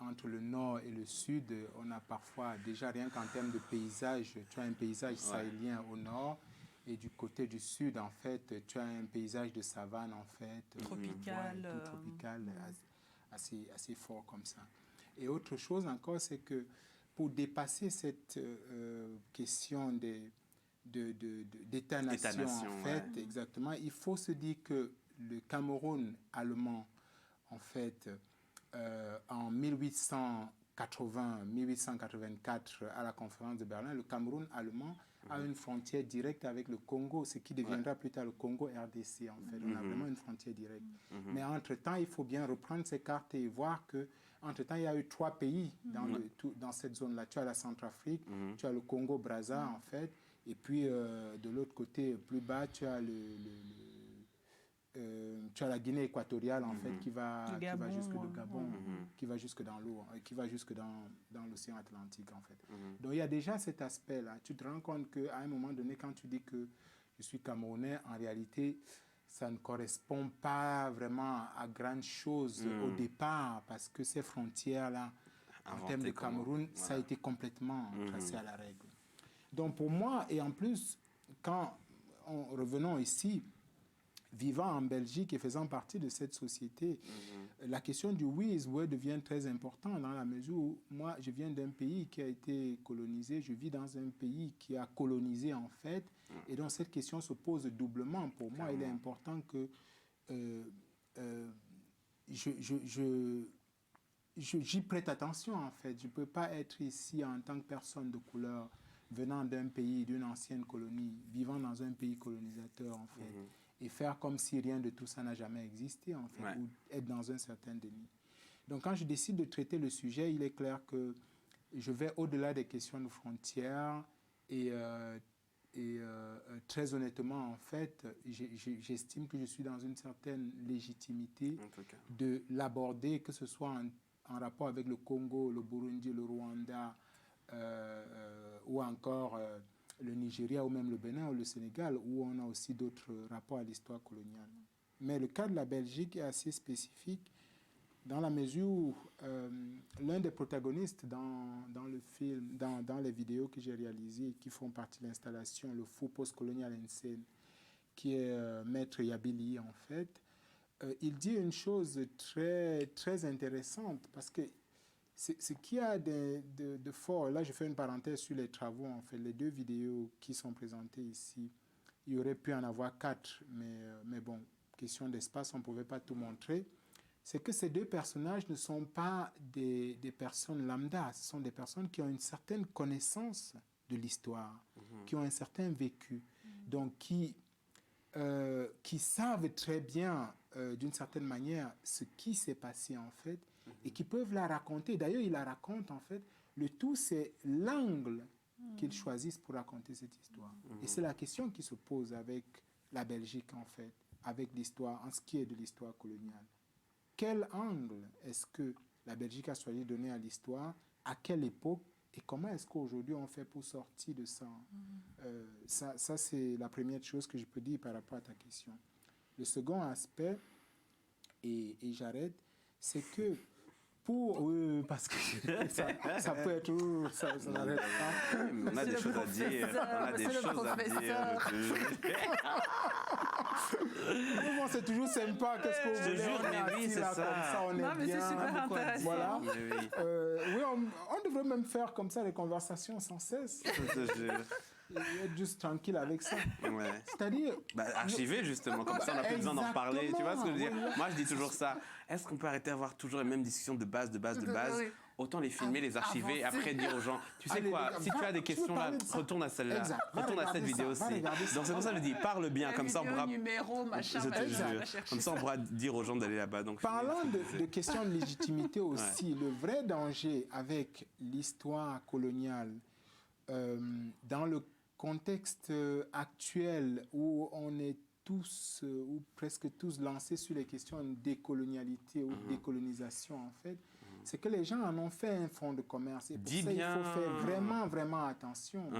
Speaker 2: entre le nord et le sud, on a parfois, déjà rien qu'en termes de paysage, tu as un paysage sahélien au nord et du côté du sud, en fait, tu as un paysage de savane, en fait.
Speaker 3: Tropical.
Speaker 2: Tropical, assez fort comme ça. Et autre chose encore, c'est que pour dépasser cette question d'État-nation, en fait, exactement, il faut se dire que le Cameroun allemand, en fait, en 1880-1884, à la conférence de Berlin, le Cameroun allemand a une frontière directe avec le Congo, ce qui deviendra plus tard le Congo-RDC, en fait. On a vraiment une frontière directe. Mais entre-temps, il faut bien reprendre ces cartes et voir que entre-temps, il y a eu 3 pays dans cette zone-là. Tu as la Centrafrique, tu as le Congo-Brazza, en fait, et puis de l'autre côté, plus bas, tu as tu as la Guinée équatoriale, en fait, qui va jusque le Gabon, qui va jusque dans l'eau, qui va jusque dans l'océan Atlantique, en fait. Donc, il y a déjà cet aspect-là. Tu te rends compte qu'à un moment donné, quand tu dis que je suis Camerounais, en réalité, ça ne correspond pas vraiment à grande chose au départ, parce que ces frontières-là, en termes de Cameroun, ça a été complètement tracé à la règle. Donc, pour moi, et en plus, revenons ici, vivant en Belgique et faisant partie de cette société, la question du we is where devient très importante dans la mesure où moi, je viens d'un pays qui a été colonisé, je vis dans un pays qui a colonisé en fait, et donc cette question se pose doublement. Pour moi, il est important que j'y prête attention en fait. Je ne peux pas être ici en tant que personne de couleur venant d'un pays, d'une ancienne colonie, vivant dans un pays colonisateur en fait. Et faire comme si rien de tout ça n'a jamais existé, en fait, ou être dans un certain déni. Donc, quand je décide de traiter le sujet, il est clair que je vais au-delà des questions de frontières et très honnêtement, en fait, j'estime que je suis dans une certaine légitimité de l'aborder, que ce soit en rapport avec le Congo, le Burundi, le Rwanda, ou encore... le Nigeria ou même le Bénin ou le Sénégal, où on a aussi d'autres rapports à l'histoire coloniale. Mais le cas de la Belgique est assez spécifique dans la mesure où l'un des protagonistes dans le film, dans les vidéos que j'ai réalisées qui font partie de l'installation, le faux post-colonial en scène, qui est Maître Yabili en fait, il dit une chose très, très intéressante parce que ce qu'il y a de fort, là je fais une parenthèse sur les travaux, en fait, les 2 vidéos qui sont présentées ici, il y aurait pu en avoir 4, mais bon, question d'espace, on ne pouvait pas tout montrer, c'est que ces 2 personnages ne sont pas des personnes lambda, ce sont des personnes qui ont une certaine connaissance de l'histoire, qui ont un certain vécu, donc qui savent très bien, d'une certaine manière, ce qui s'est passé en fait, et qui peuvent la raconter. D'ailleurs, ils la racontent en fait. Le tout, c'est l'angle qu'ils choisissent pour raconter cette histoire. Et c'est la question qui se pose avec la Belgique en fait, avec l'histoire, en ce qui est de l'histoire coloniale. Quel angle est-ce que la Belgique a choisi de donner à l'histoire, à quelle époque, et comment est-ce qu'aujourd'hui on fait pour sortir de ça? Ça, c'est la première chose que je peux dire par rapport à ta question. Le second aspect, et j'arrête, c'est que parce que ça peut être... ça n'arrête pas.
Speaker 1: On a des choses à dire. On a des choses à dire.
Speaker 2: Bon, c'est toujours sympa. Qu'est-ce qu'on veut dire?
Speaker 1: Mais oui, c'est ça.
Speaker 2: On est bien.
Speaker 3: Mais c'est super intéressant.
Speaker 2: Voilà.
Speaker 1: Oui.
Speaker 2: Oui, on devrait même faire comme ça des conversations sans cesse. et être juste tranquille avec ça.
Speaker 1: Ouais.
Speaker 2: C'est-à-dire...
Speaker 1: Archiver, justement, comme ça, on n'a plus besoin d'en parler. Tu vois ce que je veux dire?
Speaker 2: Exactement.
Speaker 1: Moi, je dis toujours ça. Est-ce qu'on peut arrêter d'avoir toujours les mêmes discussions de base?
Speaker 3: Oui.
Speaker 1: Autant les filmer, les archiver, et après dire aux gens, tu sais
Speaker 2: Allez,
Speaker 1: quoi,
Speaker 2: les gars,
Speaker 1: si tu as des questions là,
Speaker 2: parler de ça.
Speaker 1: retourne à celle-là,
Speaker 2: Exact. Va
Speaker 1: retourne à cette
Speaker 2: regarder
Speaker 1: vidéo
Speaker 2: ça,
Speaker 1: aussi.
Speaker 2: va regarder ça.
Speaker 1: Donc c'est pour ça que je dis, parle bien, comme ça on pourra...
Speaker 3: numéro, machin,
Speaker 1: Je te
Speaker 3: machin,
Speaker 1: jure.
Speaker 3: va chercher
Speaker 1: Comme ça on pourra dire aux gens d'aller là-bas. Donc,
Speaker 2: Parlant de questions de légitimité aussi, le vrai danger avec l'histoire coloniale, dans le contexte actuel où on est tous, ou presque tous, lancés sur les questions de décolonialité ou de décolonisation, en fait, c'est que les gens en ont fait un fonds de commerce. Et pour ça, il faut faire vraiment, vraiment attention.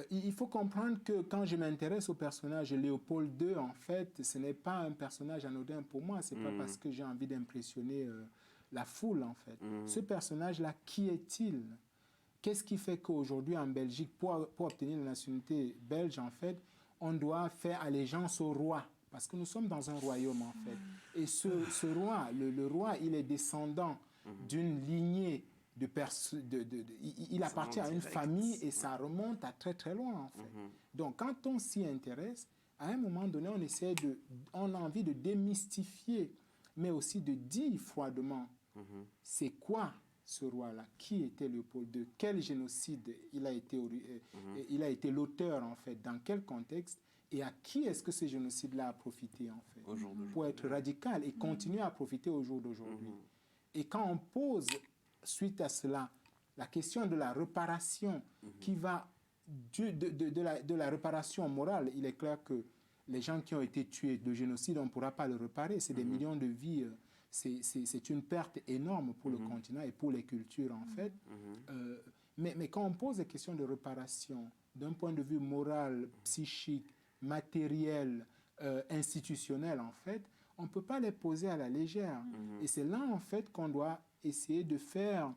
Speaker 2: Il faut comprendre que quand je m'intéresse au personnage de Léopold II, en fait, ce n'est pas un personnage anodin pour moi. Ce n'est pas parce que j'ai envie d'impressionner la foule, en fait. Ce personnage-là, qui est-il? Qu'est-ce qui fait qu'aujourd'hui, en Belgique, pour obtenir la nationalité belge, en fait, on doit faire allégeance au roi? Parce que nous sommes dans un royaume, en fait. Et ce roi, le roi, il est descendant d'une lignée il appartient à une famille et ça remonte à très très loin, en fait. Donc, quand on s'y intéresse, à un moment donné, on a envie de démystifier, mais aussi de dire froidement, c'est quoi ce roi-là? Qui était Léopold II? Quel génocide il a été l'auteur, en fait? Dans quel contexte? Et à qui est-ce que ce génocide-là a profité, en fait? Pour être radical et continuer à profiter au jour d'aujourd'hui. Et quand on pose, suite à cela, la question de la réparation qui va de la réparation morale, il est clair que les gens qui ont été tués, le génocide, on ne pourra pas le réparer. C'est des millions de vies. C'est une perte énorme pour le continent et pour les cultures, en fait. Mais quand on pose des questions de réparation, d'un point de vue moral, psychique, matériel, institutionnel, en fait, on ne peut pas les poser à la légère. Et c'est là, en fait, qu'on doit essayer de faire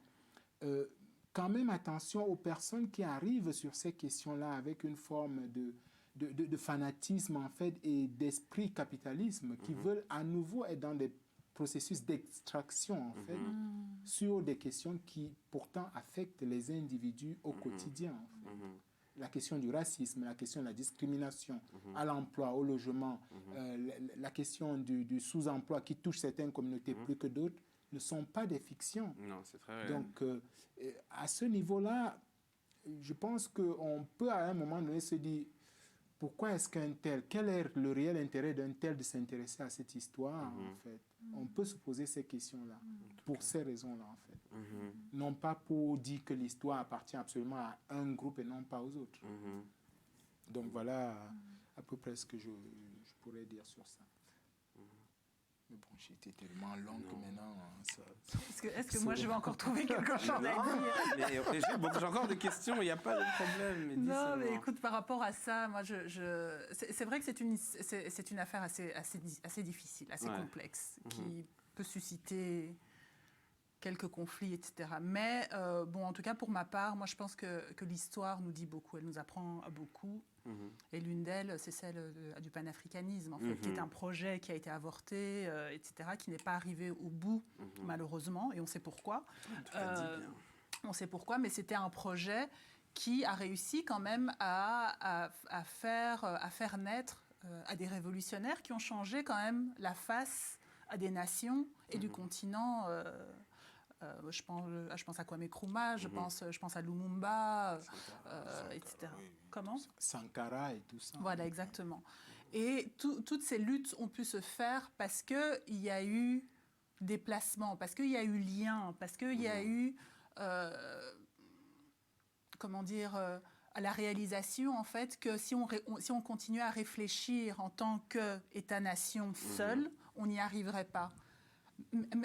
Speaker 2: quand même attention aux personnes qui arrivent sur ces questions-là avec une forme de fanatisme, en fait, et d'esprit capitalisme, qui veulent à nouveau être dans des processus d'extraction, en fait, sur des questions qui, pourtant, affectent les individus au quotidien, en fait. La question du racisme, la question de la discrimination à l'emploi, au logement, la question du sous-emploi qui touche certaines communautés plus que d'autres, ne sont pas des fictions.
Speaker 1: Non, c'est très réel.
Speaker 2: Donc, à ce niveau-là, je pense qu'on peut à un moment donné se dire, pourquoi est-ce qu'un tel, quel est le réel intérêt d'un tel de s'intéresser à cette histoire, en fait? On peut se poser ces questions-là, pour ces raisons-là, en fait. Non pas pour dire que l'histoire appartient absolument à un groupe et non pas aux autres. Donc voilà à peu près ce que je pourrais dire sur ça. Mais bon, j'ai été tellement long que maintenant...
Speaker 3: Est-ce que moi, je vais encore trouver quelque chose à dire?
Speaker 1: J'ai encore des questions, il n'y a pas de problème.
Speaker 3: Non, mais écoute, par rapport à ça, moi, c'est vrai que c'est une affaire assez difficile, assez complexe, qui peut susciter quelques conflits, etc. Mais bon, en tout cas, pour ma part, moi, je pense que l'histoire nous dit beaucoup, elle nous apprend beaucoup. Et l'une d'elles, c'est celle du panafricanisme, en fait, qui est un projet qui a été avorté, etc., qui n'est pas arrivé au bout, malheureusement, et on sait pourquoi. On sait pourquoi, mais c'était un projet qui a réussi quand même à faire naître à des révolutionnaires qui ont changé quand même la face à des nations et du continent. Je pense à Kwame Nkrumah, je pense à Lumumba, etc.
Speaker 2: Oui.
Speaker 3: Comment?
Speaker 2: Sankara et tout ça.
Speaker 3: Voilà, exactement. Et toutes ces luttes ont pu se faire parce qu'il y a eu déplacement, parce qu'il y a eu lien, parce qu'il y a eu, comment dire, à la réalisation, en fait, que si on continuait à réfléchir en tant qu'État-nation seul, on n'y arriverait pas.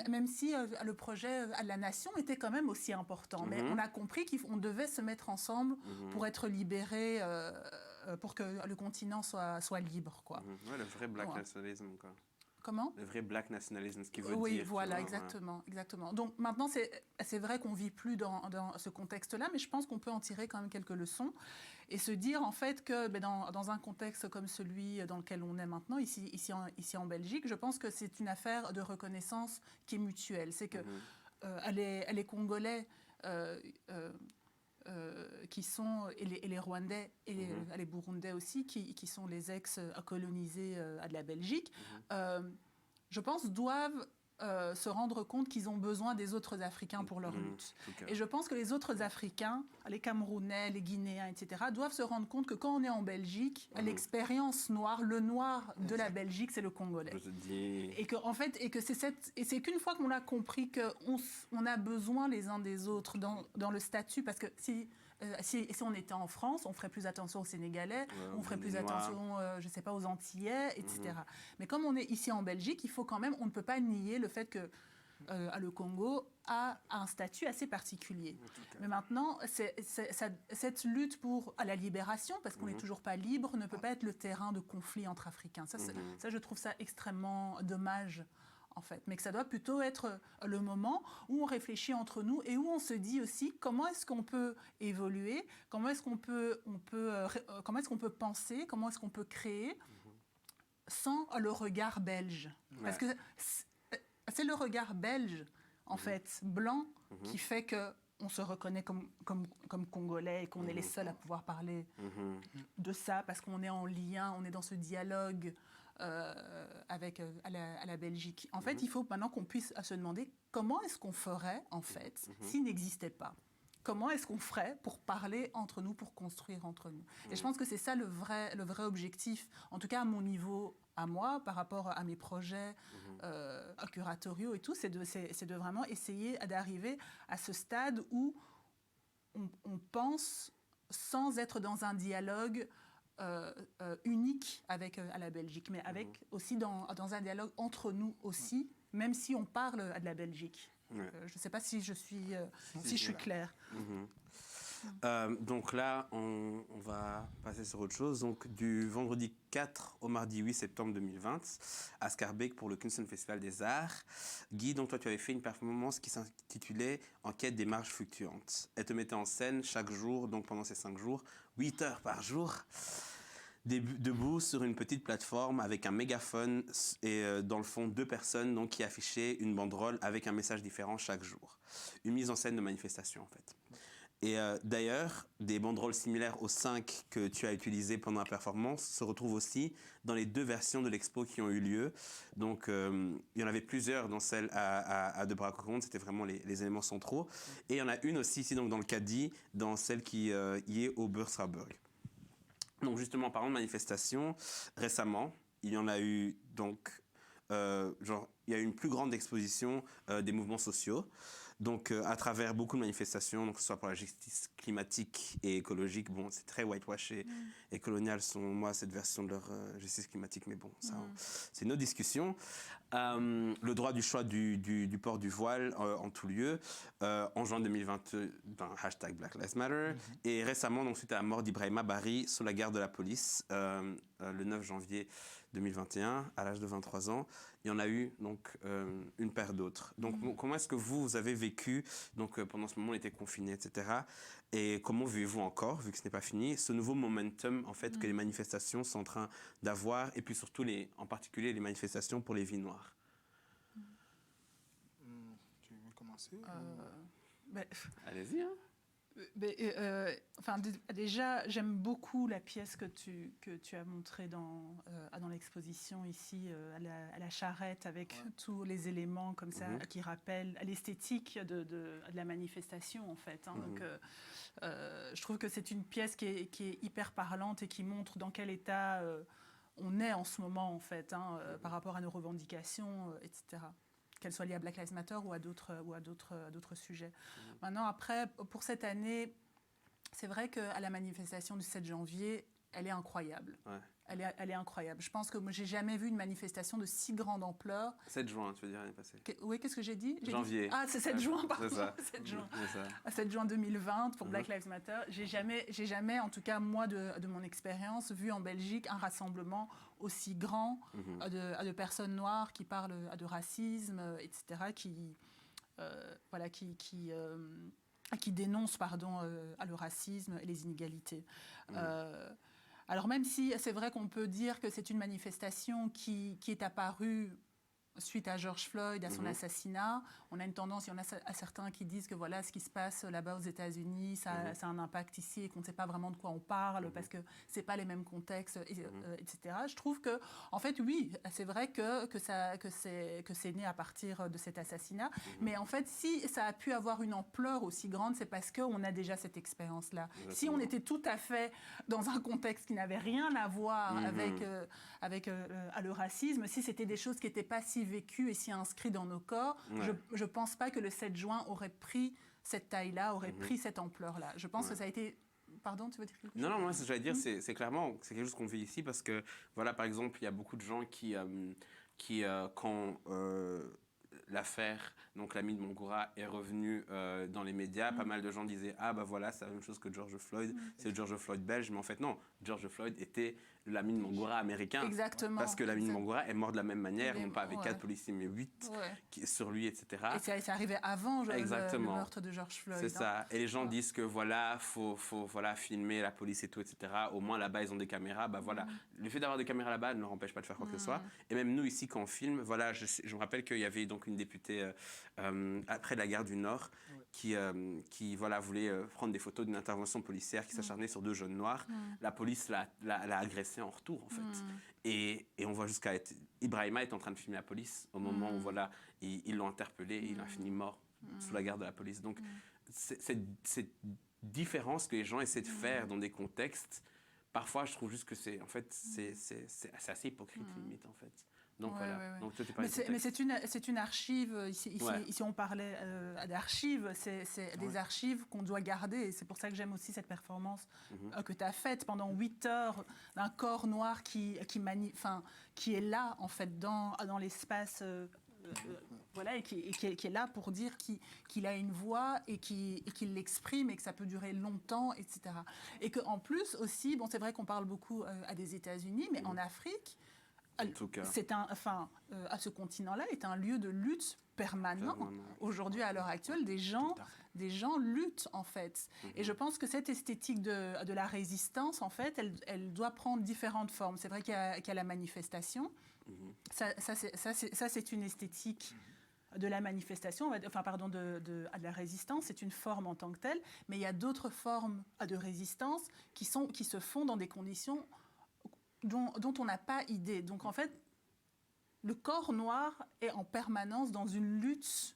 Speaker 3: Même si le projet à la nation était quand même aussi important. Mais on a compris qu'on devait se mettre ensemble pour être libérés, pour que le continent soit libre, quoi.
Speaker 1: Ouais, le vrai black nationalisme, quoi.
Speaker 3: Comment?
Speaker 1: Le vrai black nationalisme, ce qui veut dire.
Speaker 3: Oui, voilà, exactement. Donc maintenant, c'est vrai qu'on ne vit plus dans ce contexte-là, mais je pense qu'on peut en tirer quand même quelques leçons et se dire en fait que dans un contexte comme celui dans lequel on est maintenant, ici en Belgique, je pense que c'est une affaire de reconnaissance qui est mutuelle. C'est que les Congolais et les Rwandais et les Burundais aussi, qui sont les ex-colonisés de la Belgique, je pense, doivent se rendre compte qu'ils ont besoin des autres Africains pour leur lutte. Et je pense que les autres Africains, les Camerounais, les Guinéens, etc., doivent se rendre compte que quand on est en Belgique, l'expérience noire, le noir de la Belgique, c'est le Congolais. Et que, en fait, c'est qu'une fois qu'on a compris qu'on a besoin les uns des autres dans le statut, parce que si on était en France, on ferait plus attention aux Sénégalais, on ferait plus attention, je ne sais pas, aux Antillais, etc. Mais comme on est ici en Belgique, il faut quand même, on ne peut pas nier le fait que le Congo a un statut assez particulier. Mais maintenant, cette lutte à la libération, parce qu'on n'est toujours pas libre, ne peut pas être le terrain de conflit entre Africains. Ça, je trouve ça extrêmement dommage, en fait, mais que ça doit plutôt être le moment où on réfléchit entre nous et où on se dit aussi comment est-ce qu'on peut évoluer, comment est-ce qu'on peut penser, comment est-ce qu'on peut créer sans le regard belge. Parce que c'est le regard belge, en fait, blanc, qui fait qu'on se reconnaît comme Congolais et qu'on est les seuls à pouvoir parler de ça, parce qu'on est en lien, on est dans ce dialogue à la Belgique. En fait, il faut maintenant qu'on puisse se demander comment est-ce qu'on ferait, en fait, s'il n'existait pas. Comment est-ce qu'on ferait pour parler entre nous, pour construire entre nous. Et je pense que c'est ça le vrai objectif, en tout cas à mon niveau, à moi, par rapport à mes projets curatoriaux et tout, c'est de vraiment essayer d'arriver à ce stade où on pense sans être dans un dialogue unique avec la Belgique, mais aussi dans un dialogue entre nous aussi, même si on parle de la Belgique. Je ne sais pas si je suis claire.
Speaker 1: Donc là, on va passer sur autre chose. Donc, du vendredi 4 au mardi 8 septembre 2020, à Schaerbeek pour le Kunstenfestival des Arts. Guy, donc toi, tu avais fait une performance qui s'intitulait « En quête des marges fluctuantes ». Elle te mettait en scène chaque jour, donc pendant ces 5 jours, 8 heures par jour, debout sur une petite plateforme avec un mégaphone et dans le fond 2 personnes donc, qui affichaient une banderole avec un message différent chaque jour. Une mise en scène de manifestation en fait. Et d'ailleurs, des banderoles similaires aux 5 que tu as utilisées pendant la performance se retrouvent aussi dans les 2 versions de l'expo qui ont eu lieu. Donc, il y en avait plusieurs dans celle à De Braak-Ocamond, c'était vraiment les éléments centraux. Et il y en a une aussi ici donc, dans le Cadi, dans celle qui y est au Beursraburg. Donc justement, en parlant de manifestations, récemment, il y en a eu donc, il y a eu une plus grande exposition des mouvements sociaux. Donc, à travers beaucoup de manifestations, donc, que ce soit pour la justice climatique et écologique, bon, c'est très whitewash et colonial, selon moi, cette version de leur justice climatique, mais bon, ça, c'est une autre discussion. Le droit du choix du port du voile en tout lieu, en juin 2022, hashtag Black Lives Matter, et récemment, donc, suite à la mort d'Ibrahima Bari sous la garde de la police, le 9 janvier 2021, à l'âge de 23 ans, il y en a eu donc une paire d'autres. Donc comment est-ce que vous avez vécu, donc pendant ce moment on était confinés, etc. Et comment vivez-vous encore, vu que ce n'est pas fini, ce nouveau momentum en fait que les manifestations sont en train d'avoir, et puis surtout en particulier les manifestations pour les vies noires.
Speaker 2: Tu veux commencer
Speaker 1: Allez-y. Hein.
Speaker 3: Déjà, j'aime beaucoup la pièce que tu as montrée dans l'exposition ici, à la charrette, avec tous les éléments comme ça qui rappellent l'esthétique de la manifestation, en fait. Hein. Donc, je trouve que c'est une pièce qui est hyper parlante et qui montre dans quel état on est en ce moment, en fait, hein, par rapport à nos revendications, etc. Qu'elles soient liées à Black Lives Matter ou à d'autres sujets. Maintenant, après, pour cette année, c'est vrai qu'à la manifestation du 7 janvier, elle est incroyable.
Speaker 1: Ouais.
Speaker 3: Elle est incroyable. Je pense que moi, j'ai jamais vu une manifestation de si grande ampleur.
Speaker 1: 7 juin, tu veux dire, l'année passée.
Speaker 3: Oui, qu'est-ce que j'ai dit?
Speaker 1: Janvier.
Speaker 3: C'est 7 juin, pardon.
Speaker 1: C'est ça.
Speaker 3: 7 juin.
Speaker 1: C'est ça.
Speaker 3: 7 juin 2020 pour Black Lives Matter. J'ai jamais, en tout cas, moi, de mon expérience, vu en Belgique un rassemblement aussi grand de personnes noires qui parlent de racisme, etc., qui dénoncent le racisme et les inégalités. Alors même si c'est vrai qu'on peut dire que c'est une manifestation qui est apparue suite à George Floyd, à son assassinat, on a une tendance, il y en a à certains qui disent que voilà, ce qui se passe là-bas aux États-Unis, ça a un impact ici et qu'on ne sait pas vraiment de quoi on parle parce que ce n'est pas les mêmes contextes, etc. Je trouve que, en fait, oui, c'est vrai que c'est né à partir de cet assassinat, mais en fait, si ça a pu avoir une ampleur aussi grande, c'est parce qu'on a déjà cette expérience-là. Si on était tout à fait dans un contexte qui n'avait rien à voir avec le racisme, si c'était des choses qui n'étaient pas si vécues et si inscrites dans nos corps, je ne pense pas que le 7 juin aurait pris cette taille-là, aurait pris cette ampleur-là. Je pense que ça a été... Pardon, tu veux dire quelque chose?
Speaker 1: Non, moi, ce que j'allais dire, c'est clairement, c'est quelque chose qu'on vit ici parce que, voilà, par exemple, il y a beaucoup de gens qui quand l'affaire, donc l'ami de Mongoura, est revenue dans les médias, pas mal de gens disaient « Ah, bah voilà, c'est la même chose que George Floyd, c'est le George Floyd belge », mais en fait, non, George Floyd était l'ami de Mongoura américain.
Speaker 3: Exactement.
Speaker 1: Parce que l'ami de Mongoura est mort de la même manière, non pas avec 4 policiers, mais 8 sur lui, etc.
Speaker 3: Et c'est arrivé avant le meurtre de George Floyd.
Speaker 1: C'est ça. Et les gens disent que voilà, faut voilà, filmer la police et tout, etc. Au moins là-bas, ils ont des caméras. Bah voilà. Le fait d'avoir des caméras là-bas ne leur empêche pas de faire quoi que ce soit. Et même nous, ici, quand on filme, voilà, je me rappelle qu'il y avait donc une députée après la gare du Nord qui voilà, voulait prendre des photos d'une intervention policière qui s'acharnait sur 2 jeunes noirs. La police l'a agressé en retour, en fait. Et on voit jusqu'à... Ibrahima est en train de filmer la police au moment où voilà, ils l'ont interpellé et il a fini mort sous la garde de la police. Donc, cette différence que les gens essaient de faire dans des contextes, parfois, je trouve juste que c'est assez hypocrite, limite, en fait. Donc voilà. Donc,
Speaker 3: mais c'est une archive. Ici on parlait d'archives. C'est des archives qu'on doit garder. Et c'est pour ça que j'aime aussi cette performance que tu as faite pendant 8 heures d'un corps noir qui est là en fait dans l'espace. Voilà, et qui est là pour dire qu'il a une voix et qu'il l'exprime et que ça peut durer longtemps, etc. Et qu'en plus aussi, bon, c'est vrai qu'on parle beaucoup à des États-Unis, mais en Afrique, à ce continent-là, est un lieu de lutte permanent. Aujourd'hui, à l'heure actuelle, des gens luttent, en fait. Et je pense que cette esthétique de la résistance, en fait, elle doit prendre différentes formes. C'est vrai qu'il y a la manifestation. Ça, c'est une esthétique de la manifestation, de la résistance, c'est une forme en tant que telle, mais il y a d'autres formes de résistance qui se font dans des conditions dont on n'a pas idée. Donc en fait, le corps noir est en permanence dans une lutte,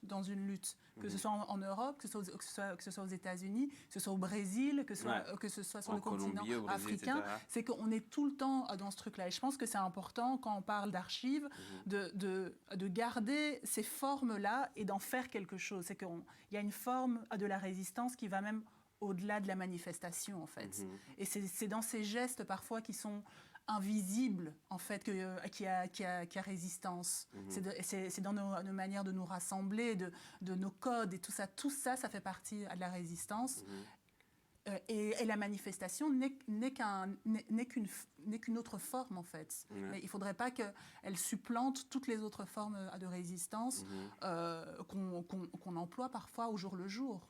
Speaker 3: que ce soit en Europe, que ce soit aux États-Unis, que ce soit au Brésil, que ce soit sur le continent africain. C'est qu'on est tout le temps dans ce truc-là. Et je pense que c'est important, quand on parle d'archives, de garder ces formes-là et d'en faire quelque chose. C'est qu'il y a une forme de la résistance qui va même au-delà de la manifestation, en fait. Et c'est dans ces gestes, parfois, qui sont invisible, en fait, qu'il y a résistance. C'est dans nos manières de nous rassembler, de nos codes et tout ça. Tout ça, ça fait partie de la résistance. Et la manifestation n'est qu'une autre forme, en fait. Mais il ne faudrait pas qu'elle supplante toutes les autres formes de résistance qu'on emploie parfois au jour le jour.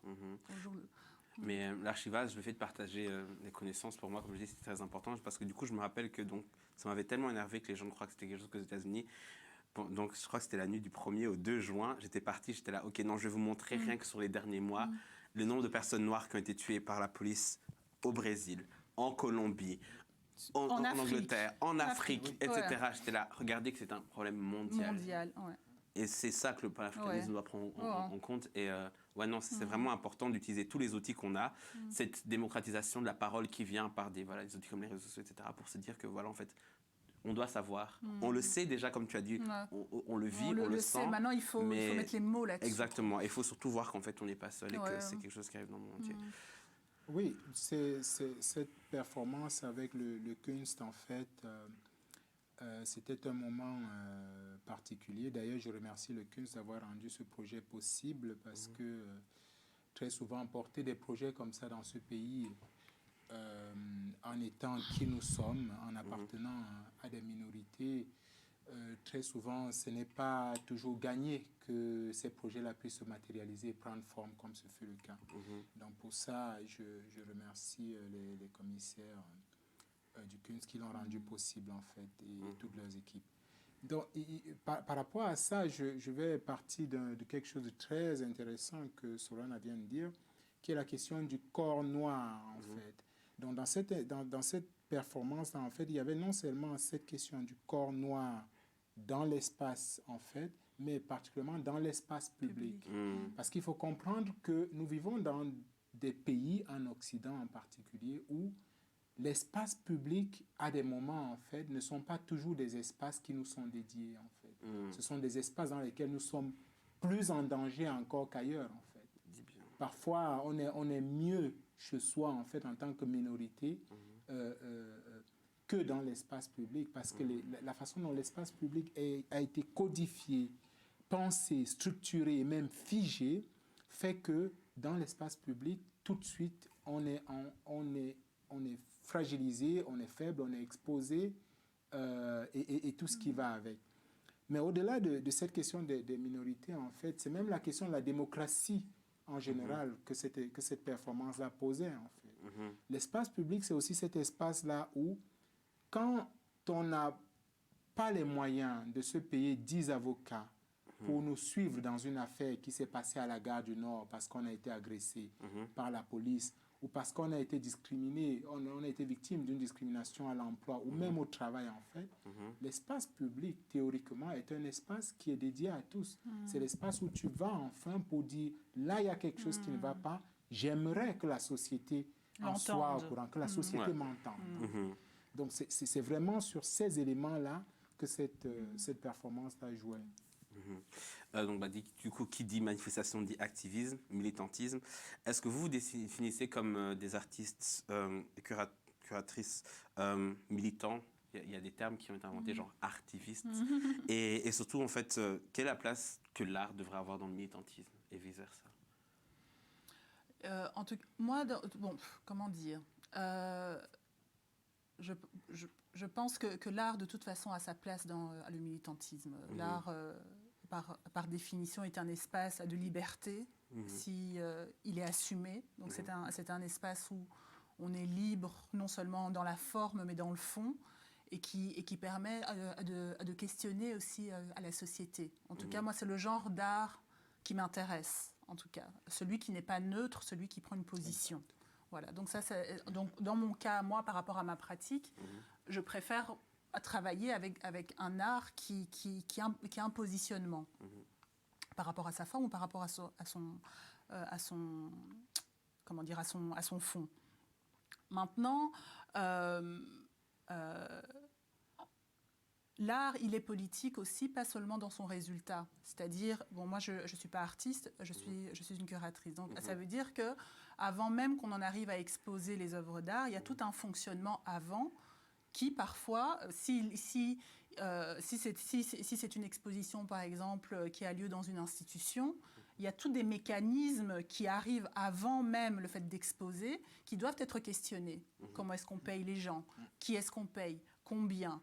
Speaker 1: Mais l'archivage, le fait de partager des connaissances, pour moi, comme je dis, c'est très important parce que du coup, je me rappelle que donc, ça m'avait tellement énervé que les gens croient que c'était quelque chose qu'aux États-Unis. Bon, donc, je crois que c'était la nuit du 1er au 2 juin. J'étais parti, j'étais là, OK, non, je vais vous montrer rien que sur les derniers mois, le nombre de personnes noires qui ont été tuées par la police au Brésil, en Colombie, en Angleterre, en Afrique, etc. J'étais là, regardez que c'est un problème mondial. Et c'est ça que le panafricanisme doit prendre en compte. Et c'est vraiment important d'utiliser tous les outils qu'on a, cette démocratisation de la parole qui vient par des outils comme les réseaux sociaux, etc., pour se dire que voilà, en fait, on doit savoir. On le sait déjà, comme tu as dit, on le vit, on le sent.
Speaker 3: Maintenant, il faut mettre les mots là-dessus.
Speaker 1: Exactement. Il faut surtout voir qu'en fait, on n'est pas seul et que c'est quelque chose qui arrive dans le monde entier.
Speaker 2: Oui, c'est cette performance avec le Kunst, en fait, c'était un moment particulier. D'ailleurs, je remercie le Kunst d'avoir rendu ce projet possible parce que très souvent, porter des projets comme ça dans ce pays, en étant qui nous sommes, en appartenant à des minorités, très souvent, ce n'est pas toujours gagné que ces projets-là puissent se matérialiser et prendre forme comme ce fut le cas. Donc pour ça, je remercie les commissaires du Kunst qui l'ont rendu possible, en fait, et toutes leurs équipes. Donc, par rapport à ça, je vais partir de quelque chose de très intéressant que Sorana vient de dire, qui est la question du corps noir, en fait. Donc, dans cette performance-là, en fait, il y avait non seulement cette question du corps noir dans l'espace, en fait, mais particulièrement dans l'espace public. Parce qu'il faut comprendre que nous vivons dans des pays, en Occident en particulier, où l'espace public, à des moments, en fait, ne sont pas toujours des espaces qui nous sont dédiés, en fait. Ce sont des espaces dans lesquels nous sommes plus en danger encore qu'ailleurs, en fait. Parfois, on est mieux chez soi, en fait, en tant que minorité, que dans l'espace public, parce que la façon dont l'espace public a été codifié, pensé, structuré et même figé, fait que dans l'espace public, tout de suite, on est fragilisé, on est faible, on est exposé et tout ce qui va avec. Mais au-delà de cette question des minorités, en fait, c'est même la question de la démocratie en général que cette performance-là posait, en fait. L'espace public, c'est aussi cet espace-là où, quand on n'a pas les moyens de se payer 10 avocats pour nous suivre dans une affaire qui s'est passée à la gare du Nord parce qu'on a été agressé par la police, ou parce qu'on a été discriminé, on a été victime d'une discrimination à l'emploi ou même au travail, en fait, l'espace public, théoriquement, est un espace qui est dédié à tous. C'est l'espace où tu vas enfin pour dire, là, il y a quelque chose qui ne va pas, j'aimerais que la société en soit au courant, que la société m'entende. Donc, c'est vraiment sur ces éléments-là que cette performance-là jouait.
Speaker 1: Donc, du coup, qui dit manifestation dit activisme, militantisme. Est-ce que vous vous définissez comme des artistes et curatrices militants? Il y a des termes qui ont été inventés, genre artivistes. Et surtout, en fait, quelle est la place que l'art devrait avoir dans le militantisme et vice-versa?
Speaker 3: En tout cas, moi, bon, comment dire, je pense que l'art, de toute façon, a sa place dans le militantisme. L'art, par définition, est un espace de liberté si il est assumé. Donc, c'est un espace où on est libre, non seulement dans la forme, mais dans le fond, et qui permet de questionner aussi à la société. En tout cas, moi, c'est le genre d'art qui m'intéresse, en tout cas. Celui qui n'est pas neutre, celui qui prend une position. Voilà, donc dans mon cas, moi, par rapport à ma pratique, je préfère travailler avec un art qui a un positionnement par rapport à sa forme ou par rapport à son fond. Maintenant, l'art, il est politique aussi, pas seulement dans son résultat. C'est-à-dire, bon, moi, je ne suis pas artiste, je suis une curatrice. Donc, ça veut dire qu'avant même qu'on en arrive à exposer les œuvres d'art, il y a tout un fonctionnement avant qui, parfois, si c'est une exposition, par exemple, qui a lieu dans une institution, il y a tous des mécanismes qui arrivent avant même le fait d'exposer, qui doivent être questionnés. Comment est-ce qu'on paye les gens? Qui est-ce qu'on paye? Combien?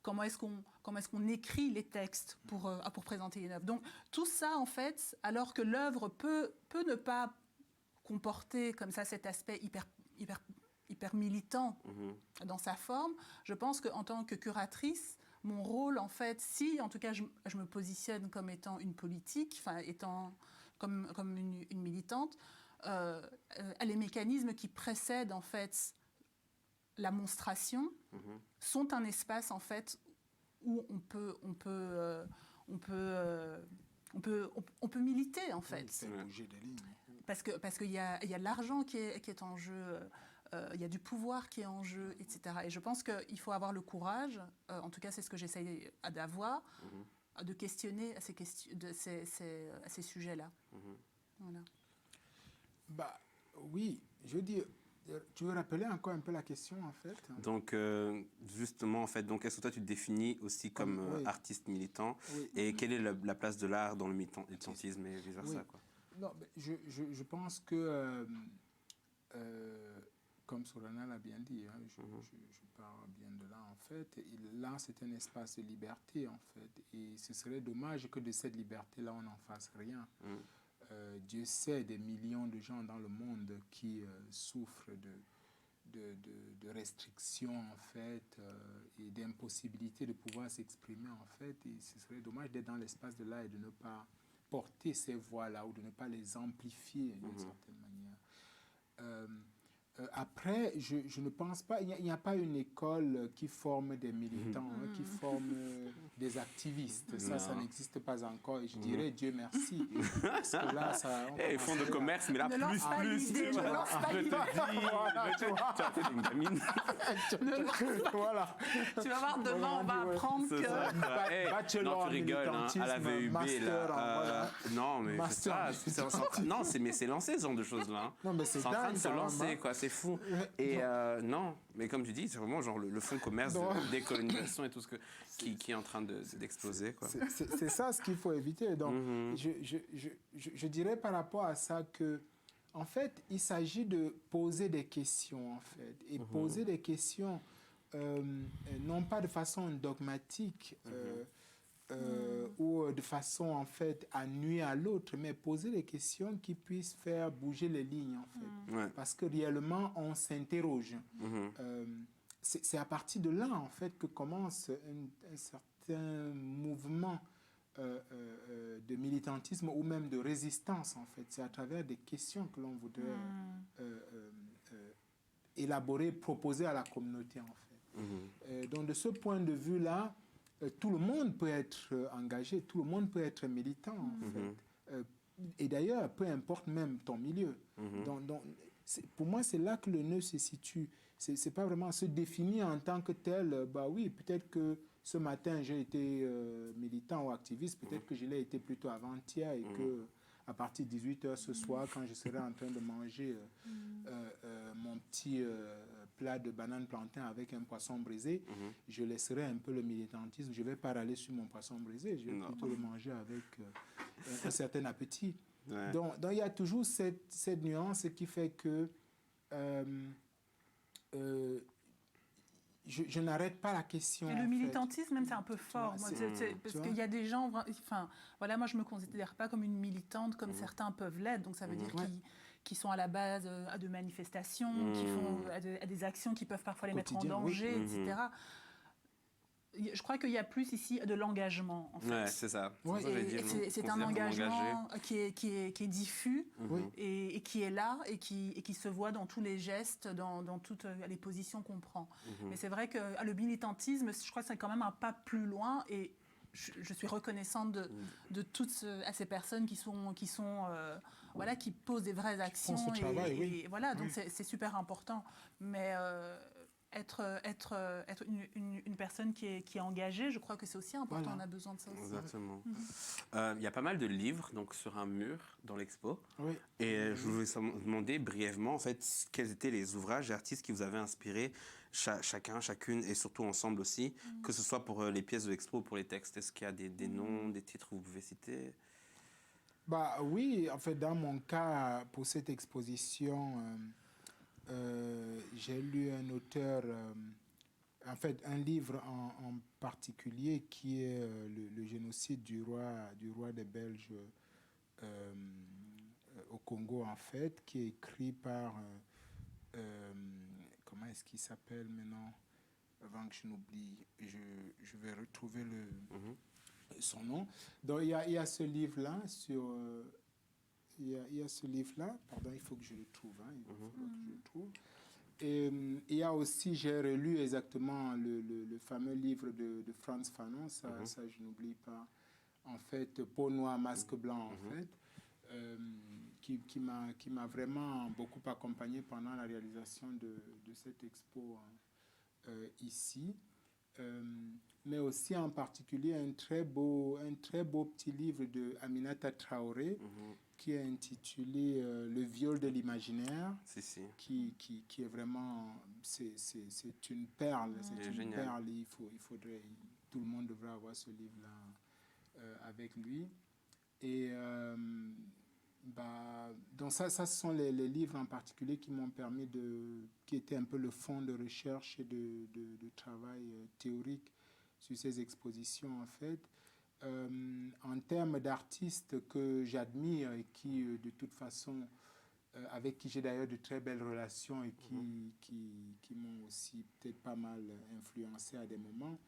Speaker 3: Comment est-ce qu'on écrit les textes pour présenter une œuvre? Donc, tout ça, en fait, alors que l'œuvre peut ne pas comporter comme ça cet aspect hyper militant dans sa forme, je pense qu'en tant que curatrice, mon rôle, en fait, si en tout cas je me positionne comme étant une politique, enfin étant comme une militante, les mécanismes qui précèdent en fait la monstration sont un espace en fait où on peut militer en fait.
Speaker 2: Bouger des lignes.
Speaker 3: Parce qu'il y a l'argent qui est en jeu. Il y a du pouvoir qui est en jeu, etc. Et je pense qu'il faut avoir le courage, en tout cas c'est ce que j'essaye d'avoir, de questionner à ces sujets-là. Voilà.
Speaker 2: Bah, oui, je veux dire, tu veux rappeler encore un peu la question en fait?
Speaker 1: Donc, justement, en fait, donc, est-ce que toi tu te définis aussi comme artiste militant? Et quelle est la place de l'art dans le militantisme et vice-versa, quoi?
Speaker 2: Non, je pense que, comme Sorana l'a bien dit, hein, je pars bien de là en fait, là c'est un espace de liberté en fait, et ce serait dommage que de cette liberté-là on n'en fasse rien. Dieu sait des millions de gens dans le monde qui souffrent de restrictions, en fait, et d'impossibilité de pouvoir s'exprimer, en fait. Et ce serait dommage d'être dans l'espace de l'art et de ne pas porter ces voix-là ou de ne pas les amplifier d'une certaine manière. Après, je ne pense pas, il n'y a pas une école qui forme des militants, qui forme des activistes. Ça n'existe pas encore. Et je dirais Dieu merci. Parce que là, ça...
Speaker 1: Ils font de commerce, mais là,
Speaker 3: Ne lance pas l'idée, ne lance pas l'idée.
Speaker 1: Tu as fait une gamine.
Speaker 2: Voilà.
Speaker 3: Tu vas voir, demain, on va apprendre que...
Speaker 2: Bachelor
Speaker 1: non, tu rigoles, hein, à la VUB,
Speaker 2: master,
Speaker 1: là. Non, mais
Speaker 2: master,
Speaker 1: c'est ça. Non, mais c'est lancé, ce genre de choses-là.
Speaker 2: Non, mais c'est
Speaker 1: en train
Speaker 2: dingue,
Speaker 1: de se lancer, quoi. C'est fou. Et non, mais comme tu dis, c'est vraiment genre le fonds de commerce de décolonisation et tout ce qui est en train d'exploser, quoi.
Speaker 2: C'est ça ce qu'il faut éviter. Donc, je dirais par rapport à ça que, en fait, il s'agit de poser des questions, en fait, et poser des questions non pas de façon dogmatique ou de façon, en fait, à nuire à l'autre, mais poser des questions qui puissent faire bouger les lignes, en fait. Parce que réellement, on s'interroge. C'est à partir de là, en fait, que commence un certain mouvement de militantisme ou même de résistance, en fait. C'est à travers des questions que l'on voudrait élaborer, proposer à la communauté, en fait. Donc, de ce point de vue-là, tout le monde peut être engagé, tout le monde peut être militant, en fait. Et d'ailleurs, peu importe même ton milieu. Donc, pour moi, c'est là que le nœud se situe. C'est pas vraiment se définir en tant que tel. Bah oui, peut-être que ce matin, j'ai été militant ou activiste, peut-être que je l'ai été plutôt avant-hier et que à partir de 18h ce soir, quand je serai en train de manger mon petit plat de banane plantain avec un poisson brisé, je laisserai un peu le militantisme. Je ne vais pas râler sur mon poisson brisé, je vais plutôt le manger avec un certain appétit. Donc, il y a toujours cette nuance qui fait que je n'arrête pas la question.
Speaker 3: Et le militantisme, même, c'est un peu fort. Moi, parce qu'il y a des gens... Enfin, voilà, moi, je ne me considère pas comme une militante, comme certains peuvent l'être. Donc, ça veut dire qu'ils sont à la base à de manifestations, qui font à des actions qui peuvent parfois les mettre en danger, etc. Je crois qu'il y a plus ici de l'engagement, en fait.
Speaker 1: Ouais, c'est ça.
Speaker 3: C'est un engagement qui est diffus et qui est là et qui se voit dans tous les gestes, dans toutes les positions qu'on prend. Mais c'est vrai que le militantisme, je crois que c'est quand même un pas plus loin et je suis reconnaissante de toutes ces personnes qui posent des vraies actions. Et voilà, donc c'est super important. Mais... être une personne qui est engagée, je crois que c'est aussi important, on a besoin de ça aussi.
Speaker 1: Exactement. Il y a pas mal de livres donc, sur un mur dans l'expo. Et je voulais vous demander brièvement, en fait, quels étaient les ouvrages et artistes qui vous avaient inspiré, chacun, chacune, et surtout ensemble aussi, que ce soit pour les pièces de l'expo ou pour les textes. Est-ce qu'il y a des noms, des titres que vous pouvez citer?
Speaker 2: Bah, oui, en fait, dans mon cas, pour cette exposition... j'ai lu un auteur, en fait un livre en particulier qui est le génocide du roi des Belges au Congo, en fait, qui est écrit par, comment est-ce qu'il s'appelle maintenant, avant que je n'oublie, je vais retrouver son nom. Donc il y a ce livre-là sur... Il y a ce livre-là, pardon, il faut que je le trouve, il va falloir que je le trouve. Et il y a aussi, j'ai relu exactement le fameux livre de Frantz Fanon, ça je n'oublie pas, en fait, Peau noire, masque blanc, en fait, qui m'a vraiment beaucoup accompagné pendant la réalisation de cette expo ici. Mais aussi en particulier un très beau petit livre de Aminata Traoré, qui est intitulé Le viol de l'imaginaire, qui est vraiment, c'est une perle, perle. Tout le monde devrait avoir ce livre-là avec lui. Et donc ça ce sont les livres en particulier qui m'ont permis qui étaient un peu le fond de recherche et de travail théorique sur ces expositions, en fait. En termes d'artistes que j'admire et qui, de toute façon, avec qui j'ai d'ailleurs de très belles relations et qui m'ont aussi peut-être pas mal influencé à des moments.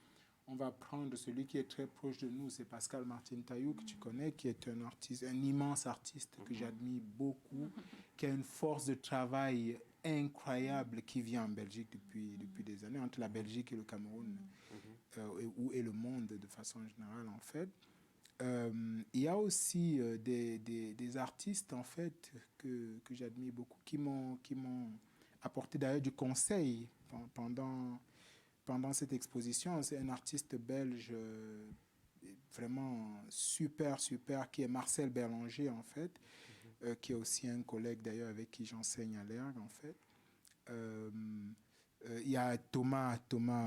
Speaker 2: On va prendre celui qui est très proche de nous, c'est Pascal Martin Taillou, que tu connais, qui est un artiste, un immense artiste que j'admire beaucoup, qui a une force de travail incroyable, qui vit en Belgique depuis des années, entre la Belgique et le Cameroun, et le monde de façon générale, en fait. Il y a aussi des artistes, en fait, que j'admire beaucoup, qui m'ont apporté d'ailleurs du conseil pendant cette exposition. C'est un artiste belge vraiment super, qui est Marcel Berlanger, en fait, qui est aussi un collègue d'ailleurs avec qui j'enseigne à l'ERG, en fait. Il y a Thomas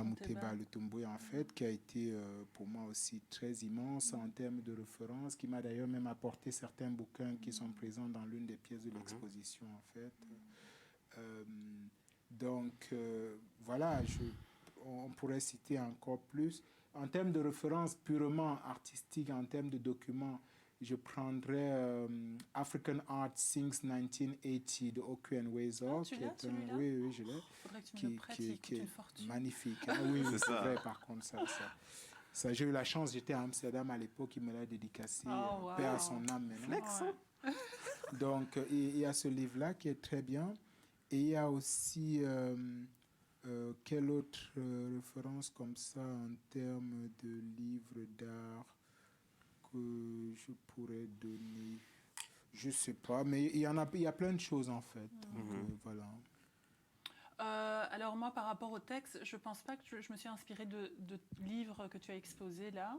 Speaker 2: Mouteba Lutumbuya, en fait, qui a été pour moi aussi très immense en termes de référence, qui m'a d'ailleurs même apporté certains bouquins qui sont présents dans l'une des pièces de l'exposition, en fait. Donc, voilà, on pourrait citer encore plus. En termes de références purement artistiques, en termes de documents, je prendrais African Art Since 1980 de Okwuen Wezor,
Speaker 3: qui est un...
Speaker 2: oui, je l'ai.
Speaker 3: Faudrait que tu me le prêtes, qui est une fortune.
Speaker 2: Magnifique. Ah, oui, c'est vrai, par contre, ça, j'ai eu la chance, j'étais à Amsterdam à l'époque, il me l'a dédicacé, paix à son âme maintenant. Donc, il y a ce livre-là qui est très bien. Et il y a aussi, quelle autre référence comme ça en termes de livres d'art que je pourrais donner? Je ne sais pas, mais il y a plein de choses en fait. Donc, voilà.
Speaker 3: Alors moi, par rapport au texte, je ne pense pas que je me suis inspirée de livres que tu as exposés là.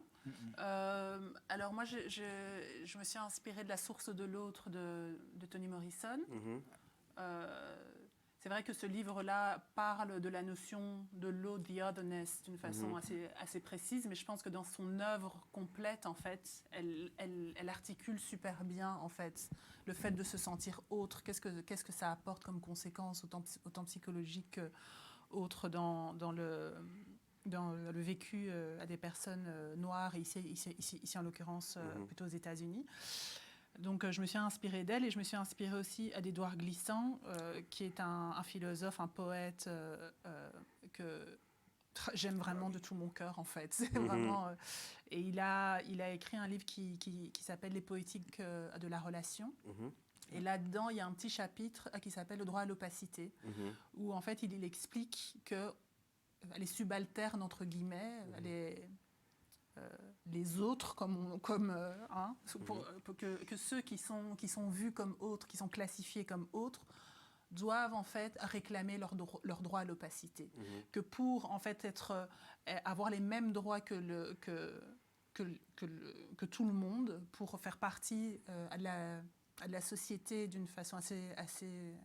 Speaker 3: Alors moi, je me suis inspirée de La source de l'autre de Toni Morrison. C'est vrai que ce livre-là parle de la notion de l'autre, the otherness, d'une façon assez précise, mais je pense que dans son œuvre complète, en fait, elle articule super bien, en fait, le fait de se sentir autre. Qu'est-ce que ça apporte comme conséquence, autant psychologique qu'autre dans le vécu à des personnes noires, ici en l'occurrence plutôt aux États-Unis. Donc, je me suis inspirée d'elle et je me suis inspirée aussi d'Édouard Glissant, qui est un philosophe, un poète que j'aime vraiment de tout mon cœur, en fait. C'est vraiment, et il a écrit un livre qui s'appelle « Les poétiques de la relation ». Et là-dedans, il y a un petit chapitre qui s'appelle « Le droit à l'opacité », où en fait, il explique qu'elle est subalterne, entre guillemets, les autres, que ceux qui sont vus comme autres, qui sont classifiés comme autres, doivent en fait réclamer leur droit à l'opacité. Que pour en fait avoir les mêmes droits que tout le monde, pour faire partie de la société d'une façon assez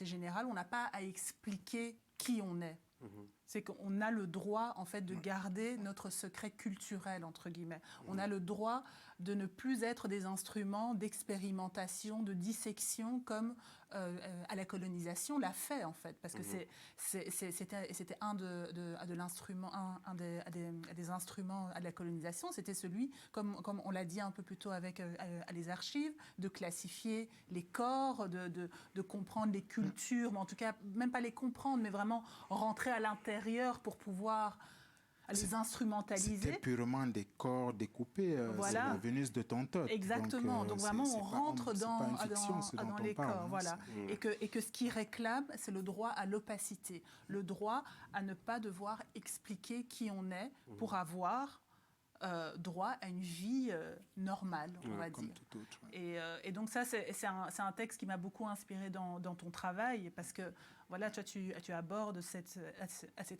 Speaker 3: générale, on n'a pas à expliquer qui on est. C'est qu'on a le droit, en fait, de garder notre secret culturel, entre guillemets. On a le droit de ne plus être des instruments d'expérimentation, de dissection, comme à la colonisation l'a fait, en fait. Parce que c'était un des instruments à la colonisation, c'était celui, comme on l'a dit un peu plus tôt avec les archives, de classifier les corps, de comprendre les cultures, mais en tout cas, même pas les comprendre, mais vraiment rentrer à l'intérieur pour pouvoir les instrumentaliser.
Speaker 2: C'était purement des corps découpés,
Speaker 3: voilà.
Speaker 2: C'est la Vénus de Tontote.
Speaker 3: Exactement, donc vraiment on rentre dans les corps, voilà. Et que ce qui réclame, c'est le droit à l'opacité, le droit à ne pas devoir expliquer qui on est pour avoir droit à une vie normale, on va dire.
Speaker 2: Tout autre, ouais.
Speaker 3: Et donc ça, c'est un texte qui m'a beaucoup inspirée dans ton travail, parce que voilà, tu abordes cette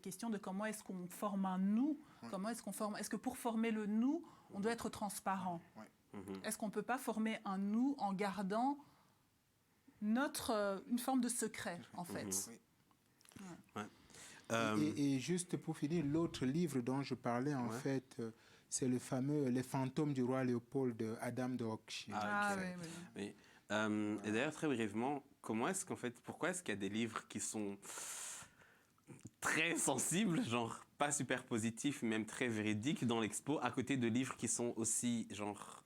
Speaker 3: question de comment est-ce qu'on forme un nous, est-ce que pour former le nous, on doit être transparent. Est-ce qu'on ne peut pas former un nous en gardant une forme de secret, en fait.
Speaker 2: Et juste pour finir, l'autre livre dont je parlais, en fait, c'est le fameux « Les fantômes du roi Léopold » de Adam de Rothschild.
Speaker 1: Oui. Et d'ailleurs, très brièvement, pourquoi est-ce qu'il y a des livres qui sont très sensibles, genre pas super positifs, même très véridiques dans l'expo, à côté de livres qui sont aussi, genre,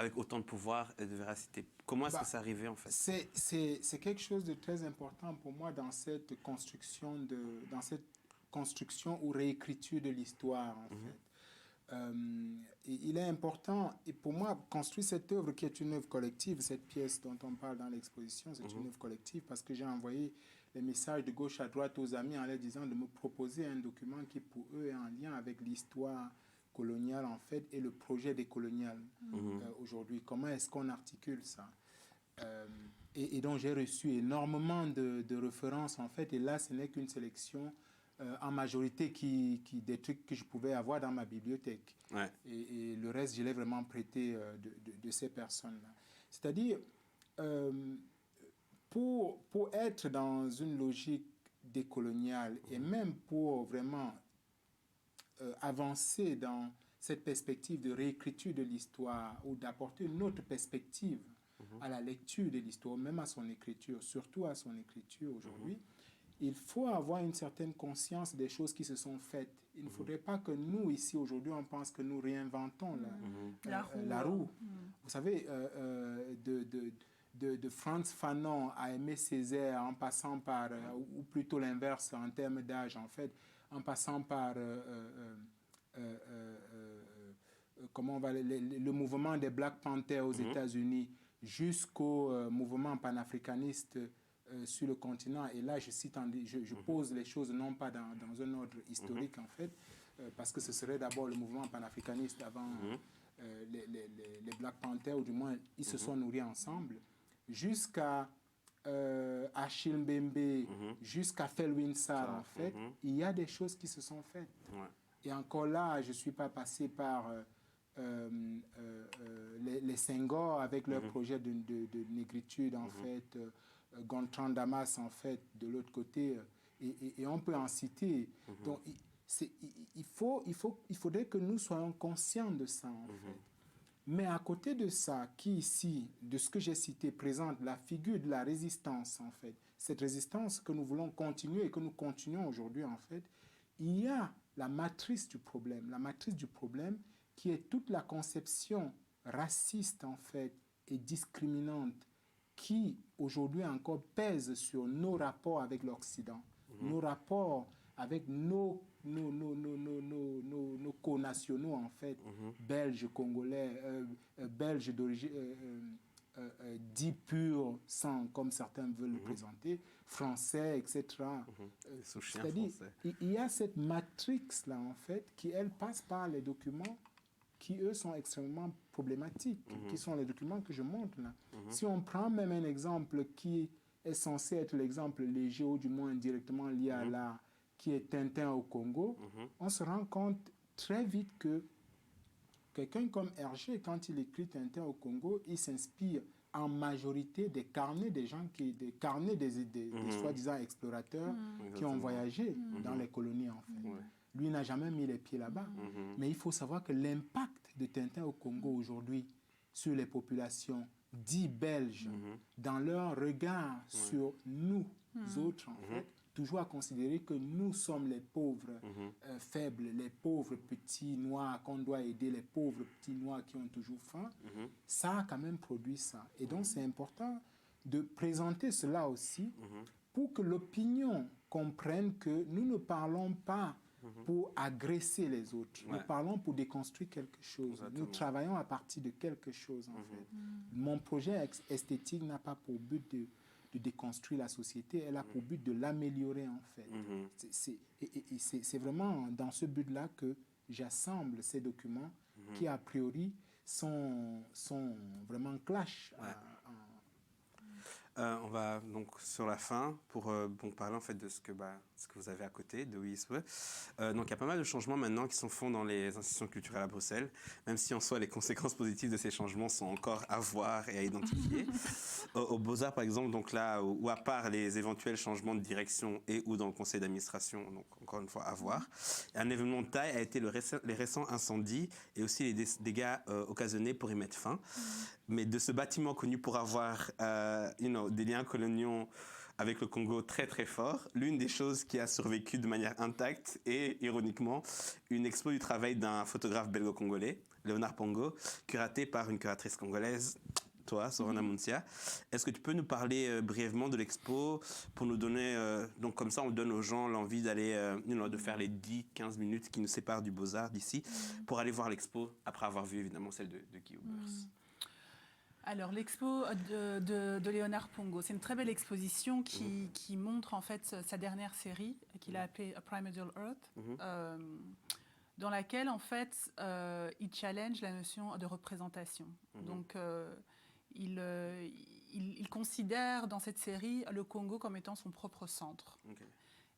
Speaker 1: avec autant de pouvoir et de véracité. Comment est-ce que c'est arrivé en fait?
Speaker 2: C'est quelque chose de très important pour moi dans cette construction ou réécriture de l'histoire en fait. Et il est important, et pour moi, construire cette œuvre qui est une œuvre collective, cette pièce dont on parle dans l'exposition, c'est une œuvre collective parce que j'ai envoyé les messages de gauche à droite aux amis en leur disant de me proposer un document qui pour eux est en lien avec l'histoire coloniale en fait et le projet décolonial aujourd'hui. Comment est-ce qu'on articule ça? Et donc j'ai reçu énormément de références en fait, et là ce n'est qu'une sélection en majorité des trucs que je pouvais avoir dans ma bibliothèque.
Speaker 1: Ouais.
Speaker 2: Et le reste, je l'ai vraiment prêté de ces personnes-là. C'est-à-dire, pour être dans une logique décoloniale et même pour vraiment avancer dans cette perspective de réécriture de l'histoire ou d'apporter une autre perspective à la lecture de l'histoire, même à son écriture, surtout à son écriture aujourd'hui, il faut avoir une certaine conscience des choses qui se sont faites. Il ne faudrait pas que nous, ici, aujourd'hui, on pense que nous réinventons la roue. Vous savez, de Frantz Fanon à Aimé Césaire, en passant par, ou plutôt l'inverse en termes d'âge, en fait, en passant par le mouvement des Black Panthers aux États-Unis jusqu'au mouvement panafricaniste sur le continent. Et là, je pose les choses non pas dans un ordre historique, en fait, parce que ce serait d'abord le mouvement panafricaniste avant les Black Panthers, ou du moins, ils se sont nourris ensemble, jusqu'à Achille Mbembe, jusqu'à Felwine Sarr, en fait, il y a des choses qui se sont faites. Ouais. Et encore là, je ne suis pas passé par les Senghor avec leur projet de négritude, en fait, Gontran Damas, en fait, de l'autre côté, et on peut en citer. Donc, il faudrait que nous soyons conscients de ça, en fait. Mais à côté de ça, qui ici, de ce que j'ai cité, présente la figure de la résistance, en fait, cette résistance que nous voulons continuer et que nous continuons aujourd'hui, en fait, il y a la matrice du problème. La matrice du problème qui est toute la conception raciste, en fait, et discriminante qui, aujourd'hui encore, pèse sur nos rapports avec l'Occident, nos rapports avec nos connationaux, en fait, belges, congolais, belges d'origine, dits purs, sang, comme certains veulent le présenter, français, etc. C'est-à-dire, il y a cette matrix-là, en fait, qui, elle, passe par les documents qui, eux, sont extrêmement problématiques, qui sont les documents que je montre là. Si on prend même un exemple qui est censé être l'exemple léger, ou du moins indirectement lié à l'art, qui est Tintin au Congo, on se rend compte très vite que quelqu'un comme Hergé, quand il écrit Tintin au Congo, il s'inspire en majorité des carnets des gens, des carnets des soi-disant explorateurs qui ont voyagé dans les colonies, en fait. Lui n'a jamais mis les pieds là-bas. Mais il faut savoir que l'impact de Tintin au Congo aujourd'hui sur les populations dites belges, dans leur regard sur nous autres, en fait, toujours à considérer que nous sommes les pauvres faibles, les pauvres petits noirs qu'on doit aider, les pauvres petits noirs qui ont toujours faim, ça a quand même produit ça. Et donc c'est important de présenter cela aussi pour que l'opinion comprenne que nous ne parlons pas pour agresser les autres. Nous parlons pour déconstruire quelque chose. Exactement. Nous travaillons à partir de quelque chose, en fait. Mon projet esthétique n'a pas pour but de déconstruire la société, elle a pour but de l'améliorer, en fait. C'est vraiment dans ce but-là que j'assemble ces documents qui, a priori, sont vraiment clash.
Speaker 1: On va donc sur la fin pour parler en fait de ce que vous avez à côté de WISP. Donc il y a pas mal de changements maintenant qui sont faits dans les institutions culturelles à Bruxelles, même si en soi les conséquences positives de ces changements sont encore à voir et à identifier. Au Beaux-Arts par exemple, donc là où à part les éventuels changements de direction et ou dans le conseil d'administration, donc encore une fois à voir, un événement de taille a été les récents incendies et aussi les dégâts occasionnés pour y mettre fin. Mais de ce bâtiment connu pour avoir des liens coloniaux avec le Congo très très fort. L'une des choses qui a survécu de manière intacte est, ironiquement, une expo du travail d'un photographe belgo-congolais, Léonard Pongo, curatée par une curatrice congolaise, toi, Sorana Muncia. Est-ce que tu peux nous parler brièvement de l'expo pour nous donner, donc comme ça on donne aux gens l'envie d'aller, de faire les 10-15 minutes qui nous séparent du Beaux-Arts d'ici, pour aller voir l'expo après avoir vu évidemment celle de Guy Oubers.
Speaker 3: Alors, l'expo de Léonard Pongo, c'est une très belle exposition qui montre en fait sa dernière série, qu'il a appelée A Primordial Earth, dans laquelle en fait il challenge la notion de représentation. Donc, il considère dans cette série le Congo comme étant son propre centre. Okay.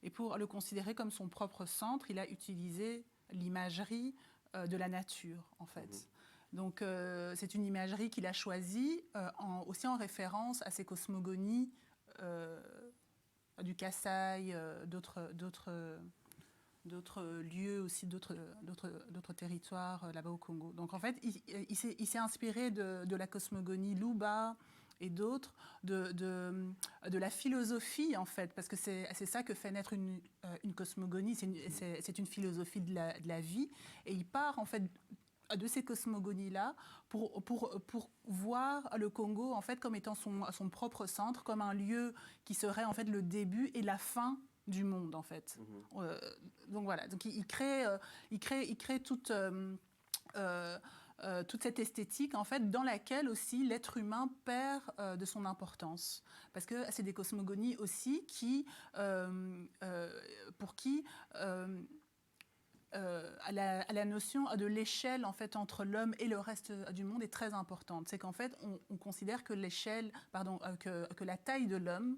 Speaker 3: Et pour le considérer comme son propre centre, il a utilisé l'imagerie de la nature, en fait. Donc, c'est une imagerie qu'il a choisie aussi en référence à ses cosmogonies du Kasaï, d'autres lieux aussi, d'autres territoires là-bas au Congo. Donc, en fait, il s'est inspiré de la cosmogonie Luba et d'autres, de la philosophie, en fait, parce que c'est ça que fait naître une cosmogonie, c'est une philosophie de la vie, et il part, en fait, de ces cosmogonies-là pour voir le Congo en fait comme étant son propre centre, comme un lieu qui serait en fait le début et la fin du monde en fait. Donc voilà, donc il crée toute cette esthétique en fait dans laquelle aussi l'être humain perd de son importance, parce que c'est des cosmogonies aussi pour qui à la notion de l'échelle en fait entre l'homme et le reste du monde est très importante. C'est qu'en fait on considère que l'échelle, que la taille de l'homme,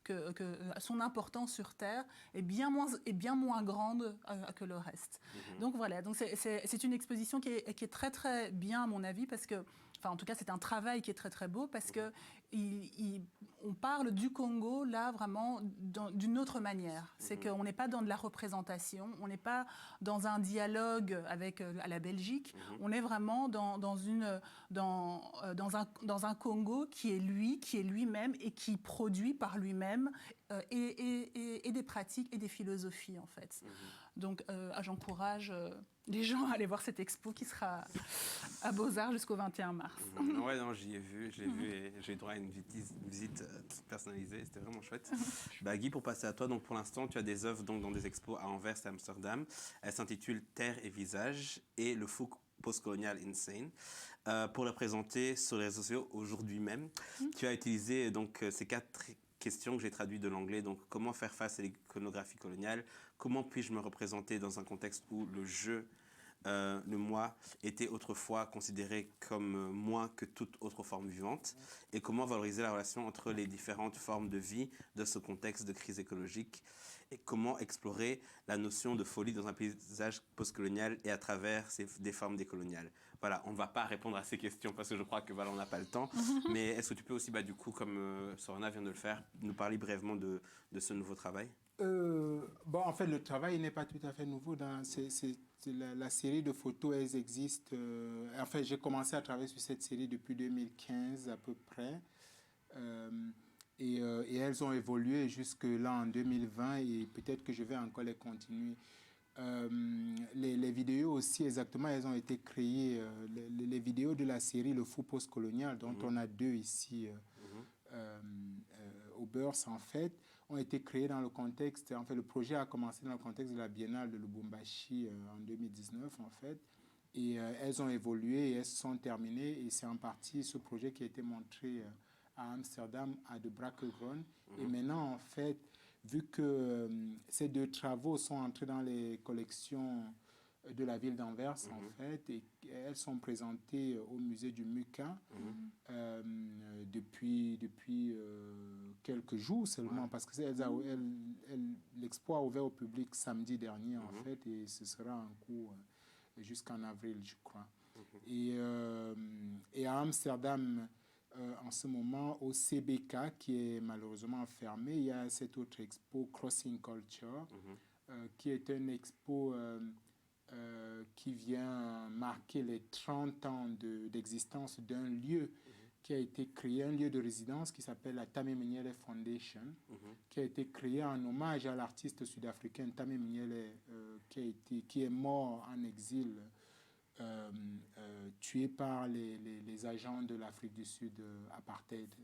Speaker 3: que son importance sur Terre est bien moins grande que le reste. Donc voilà, donc c'est une exposition qui est très très bien à mon avis, parce que, enfin en tout cas c'est un travail qui est très très beau, parce que on parle du Congo là vraiment d'une autre manière. C'est qu'on n'est pas dans de la représentation, on n'est pas dans un dialogue avec à la Belgique, on est vraiment dans un Congo qui est lui-même et qui produit par lui-même et des pratiques et des philosophies en fait. Donc j'encourage les gens à aller voir cette expo qui sera à Beaux-Arts jusqu'au 21 mars.
Speaker 1: Ouais, non, j'y ai vu, je l'ai vu et j'ai eu droit à une visite personnalisée, c'était vraiment chouette. Guy, pour passer à toi, donc pour l'instant, tu as des œuvres donc, dans des expos à Anvers et Amsterdam. Elles s'intitulent Terre et Visage et le fou postcolonial insane. Pour les présenter sur les réseaux sociaux aujourd'hui même, tu as utilisé donc ces 4 questions que j'ai traduites de l'anglais. Donc, comment faire face à l'iconographie coloniale? Comment puis-je me représenter dans un contexte où le moi était autrefois considéré comme moins que toute autre forme vivante? Et comment valoriser la relation entre les différentes formes de vie de ce contexte de crise écologique? Et comment explorer la notion de folie dans un paysage postcolonial et à travers des formes décoloniales? Voilà, on ne va pas répondre à ces questions parce que je crois que voilà, on n'a pas le temps. Mais est-ce que tu peux aussi, du coup, comme Sorana vient de le faire, nous parler brièvement de ce nouveau travail?
Speaker 2: En fait, le travail n'est pas tout à fait nouveau. La série de photos, elles existent. En fait, j'ai commencé à travailler sur cette série depuis 2015 à peu près. Et elles ont évolué jusque là en 2020 et peut-être que je vais encore les continuer. Les vidéos aussi, exactement, elles ont été créées. Les vidéos de la série Le Fou Postcolonial, dont on a 2 ici au Beurs, en fait, ont été créées dans le contexte, en fait, le projet a commencé dans le contexte de la Biennale de Lubumbashi en 2019, en fait, et elles ont évolué et elles sont terminées, et c'est en partie ce projet qui a été montré à Amsterdam, à De Brakelgron, et maintenant, en fait, vu que ces 2 travaux sont entrés dans les collections de la ville d'Anvers, en fait, et elles sont présentées au musée du MUCA depuis quelques jours seulement, parce que l'expo a ouvert au public samedi dernier, en fait, et ce sera en cours jusqu'en avril, je crois. Et à Amsterdam, en ce moment, au CBK, qui est malheureusement fermé, il y a cette autre expo, Crossing Culture, qui est une expo qui vient marquer les 30 ans d'existence d'un lieu qui a été créé, un lieu de résidence qui s'appelle la Tami Menyele Foundation, qui a été créé en hommage à l'artiste sud-africain Tami Menyele, qui est mort en exil, tué par les agents de l'Afrique du Sud, apartheid,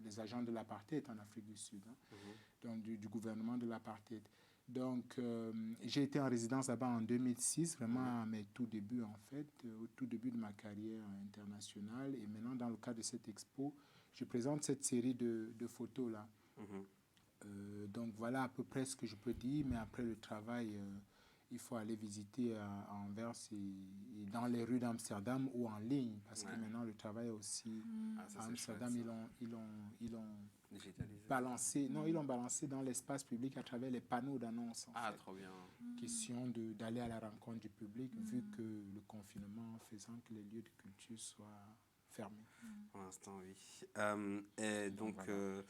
Speaker 2: les agents de l'apartheid en Afrique du Sud, hein, donc du gouvernement de l'apartheid. Donc, j'ai été en résidence là-bas en 2006, vraiment à mes tout débuts, en fait, au tout début de ma carrière internationale. Et maintenant, dans le cadre de cette expo, je présente cette série de photos-là. Donc, voilà à peu près ce que je peux dire. Mais après le travail, il faut aller visiter à Anvers et dans les rues d'Amsterdam ou en ligne. Parce que maintenant, le travail aussi à Amsterdam, ils l'ont balancé. Non, ils l'ont balancé dans l'espace public à travers les panneaux d'annonce.
Speaker 1: Trop bien.
Speaker 2: Question d'aller à la rencontre du public, vu que le confinement faisant que les lieux de culture soient fermés.
Speaker 1: Pour l'instant, oui. Et donc, voilà.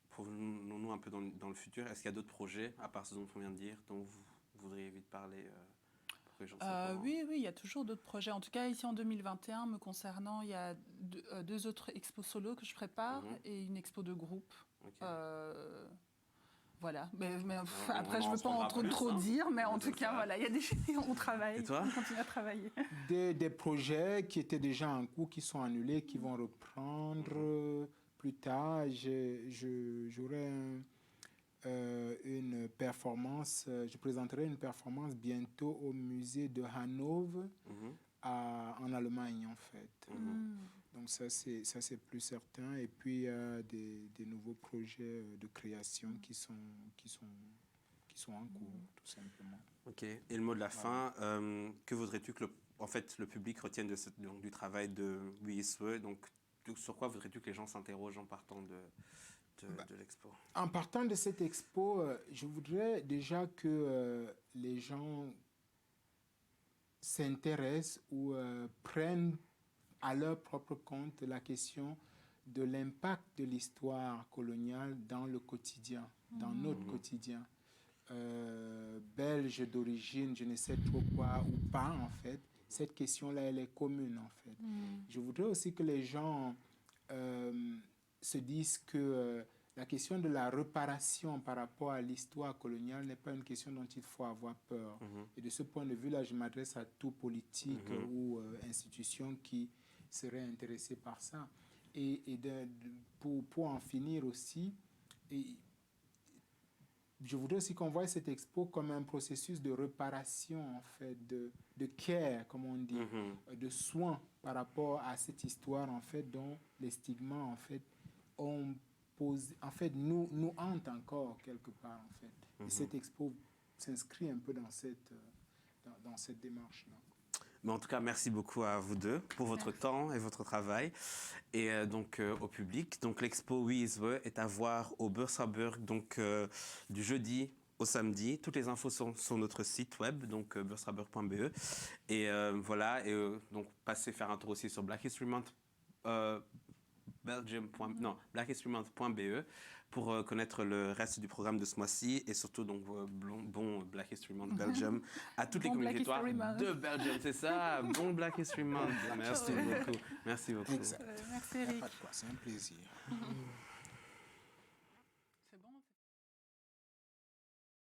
Speaker 1: Pour nous un peu dans le futur, est-ce qu'il y a d'autres projets, à part ce dont on vient de dire, dont vous voudriez vite parler pour que les gens
Speaker 3: oui, il y a toujours d'autres projets. En tout cas, ici en 2021, me concernant, il y a deux autres expos solo que je prépare et une expo de groupe. Voilà. Mais après, je ne veux pas trop dire, mais en tout cas, voilà, il y a des choses, on travaille.
Speaker 1: Et toi ?
Speaker 3: On continue à travailler.
Speaker 2: Des projets qui étaient déjà en cours, qui sont annulés, qui vont reprendre plus tard. J'aurai une performance, je présenterai une performance bientôt au musée de Hanovre en Allemagne, en fait. Donc ça c'est plus certain. Et puis il y a des nouveaux projets de création qui sont en cours, tout simplement.
Speaker 1: Ok. Et le mot de la fin, que voudrais-tu que le public retienne du travail de We Is We? Donc sur quoi voudrais-tu que les gens s'interrogent en partant de l'expo?
Speaker 2: En partant de cette expo, je voudrais déjà que les gens s'intéressent ou prennent à leur propre compte la question de l'impact de l'histoire coloniale dans le quotidien, dans notre quotidien. Belge d'origine, je ne sais trop quoi ou pas, en fait, cette question-là, elle est commune, en fait. Je voudrais aussi que les gens se disent que la question de la réparation par rapport à l'histoire coloniale n'est pas une question dont il faut avoir peur. Et de ce point de vue-là, je m'adresse à tout politique ou institution qui serait intéressé par ça. Et pour en finir aussi, je voudrais aussi qu'on voie cette expo comme un processus de réparation, en fait, de care, comme on dit, de soins par rapport à cette histoire, en fait, dont les stigmas, en fait, nous hantent encore quelque part, en fait. Et cette expo s'inscrit un peu dans cette démarche-là.
Speaker 1: Mais en tout cas, merci beaucoup à vous deux pour votre temps et votre travail. Et donc au public. Donc l'expo We Is We est à voir au Bursraburg, donc du jeudi au samedi. Toutes les infos sont sur notre site web, donc bursraburg.be. Et voilà, et donc passez faire un tour aussi sur Black History Month, blackhistorymonth.be pour connaître le reste du programme de ce mois-ci et surtout donc bon Black History Month Belgium à toutes les communautés de Belgium, c'est ça, bon Black History Month. Merci beaucoup. Merci beaucoup.
Speaker 2: Exact.
Speaker 3: Merci Eric.
Speaker 2: Pas de quoi, c'est un plaisir.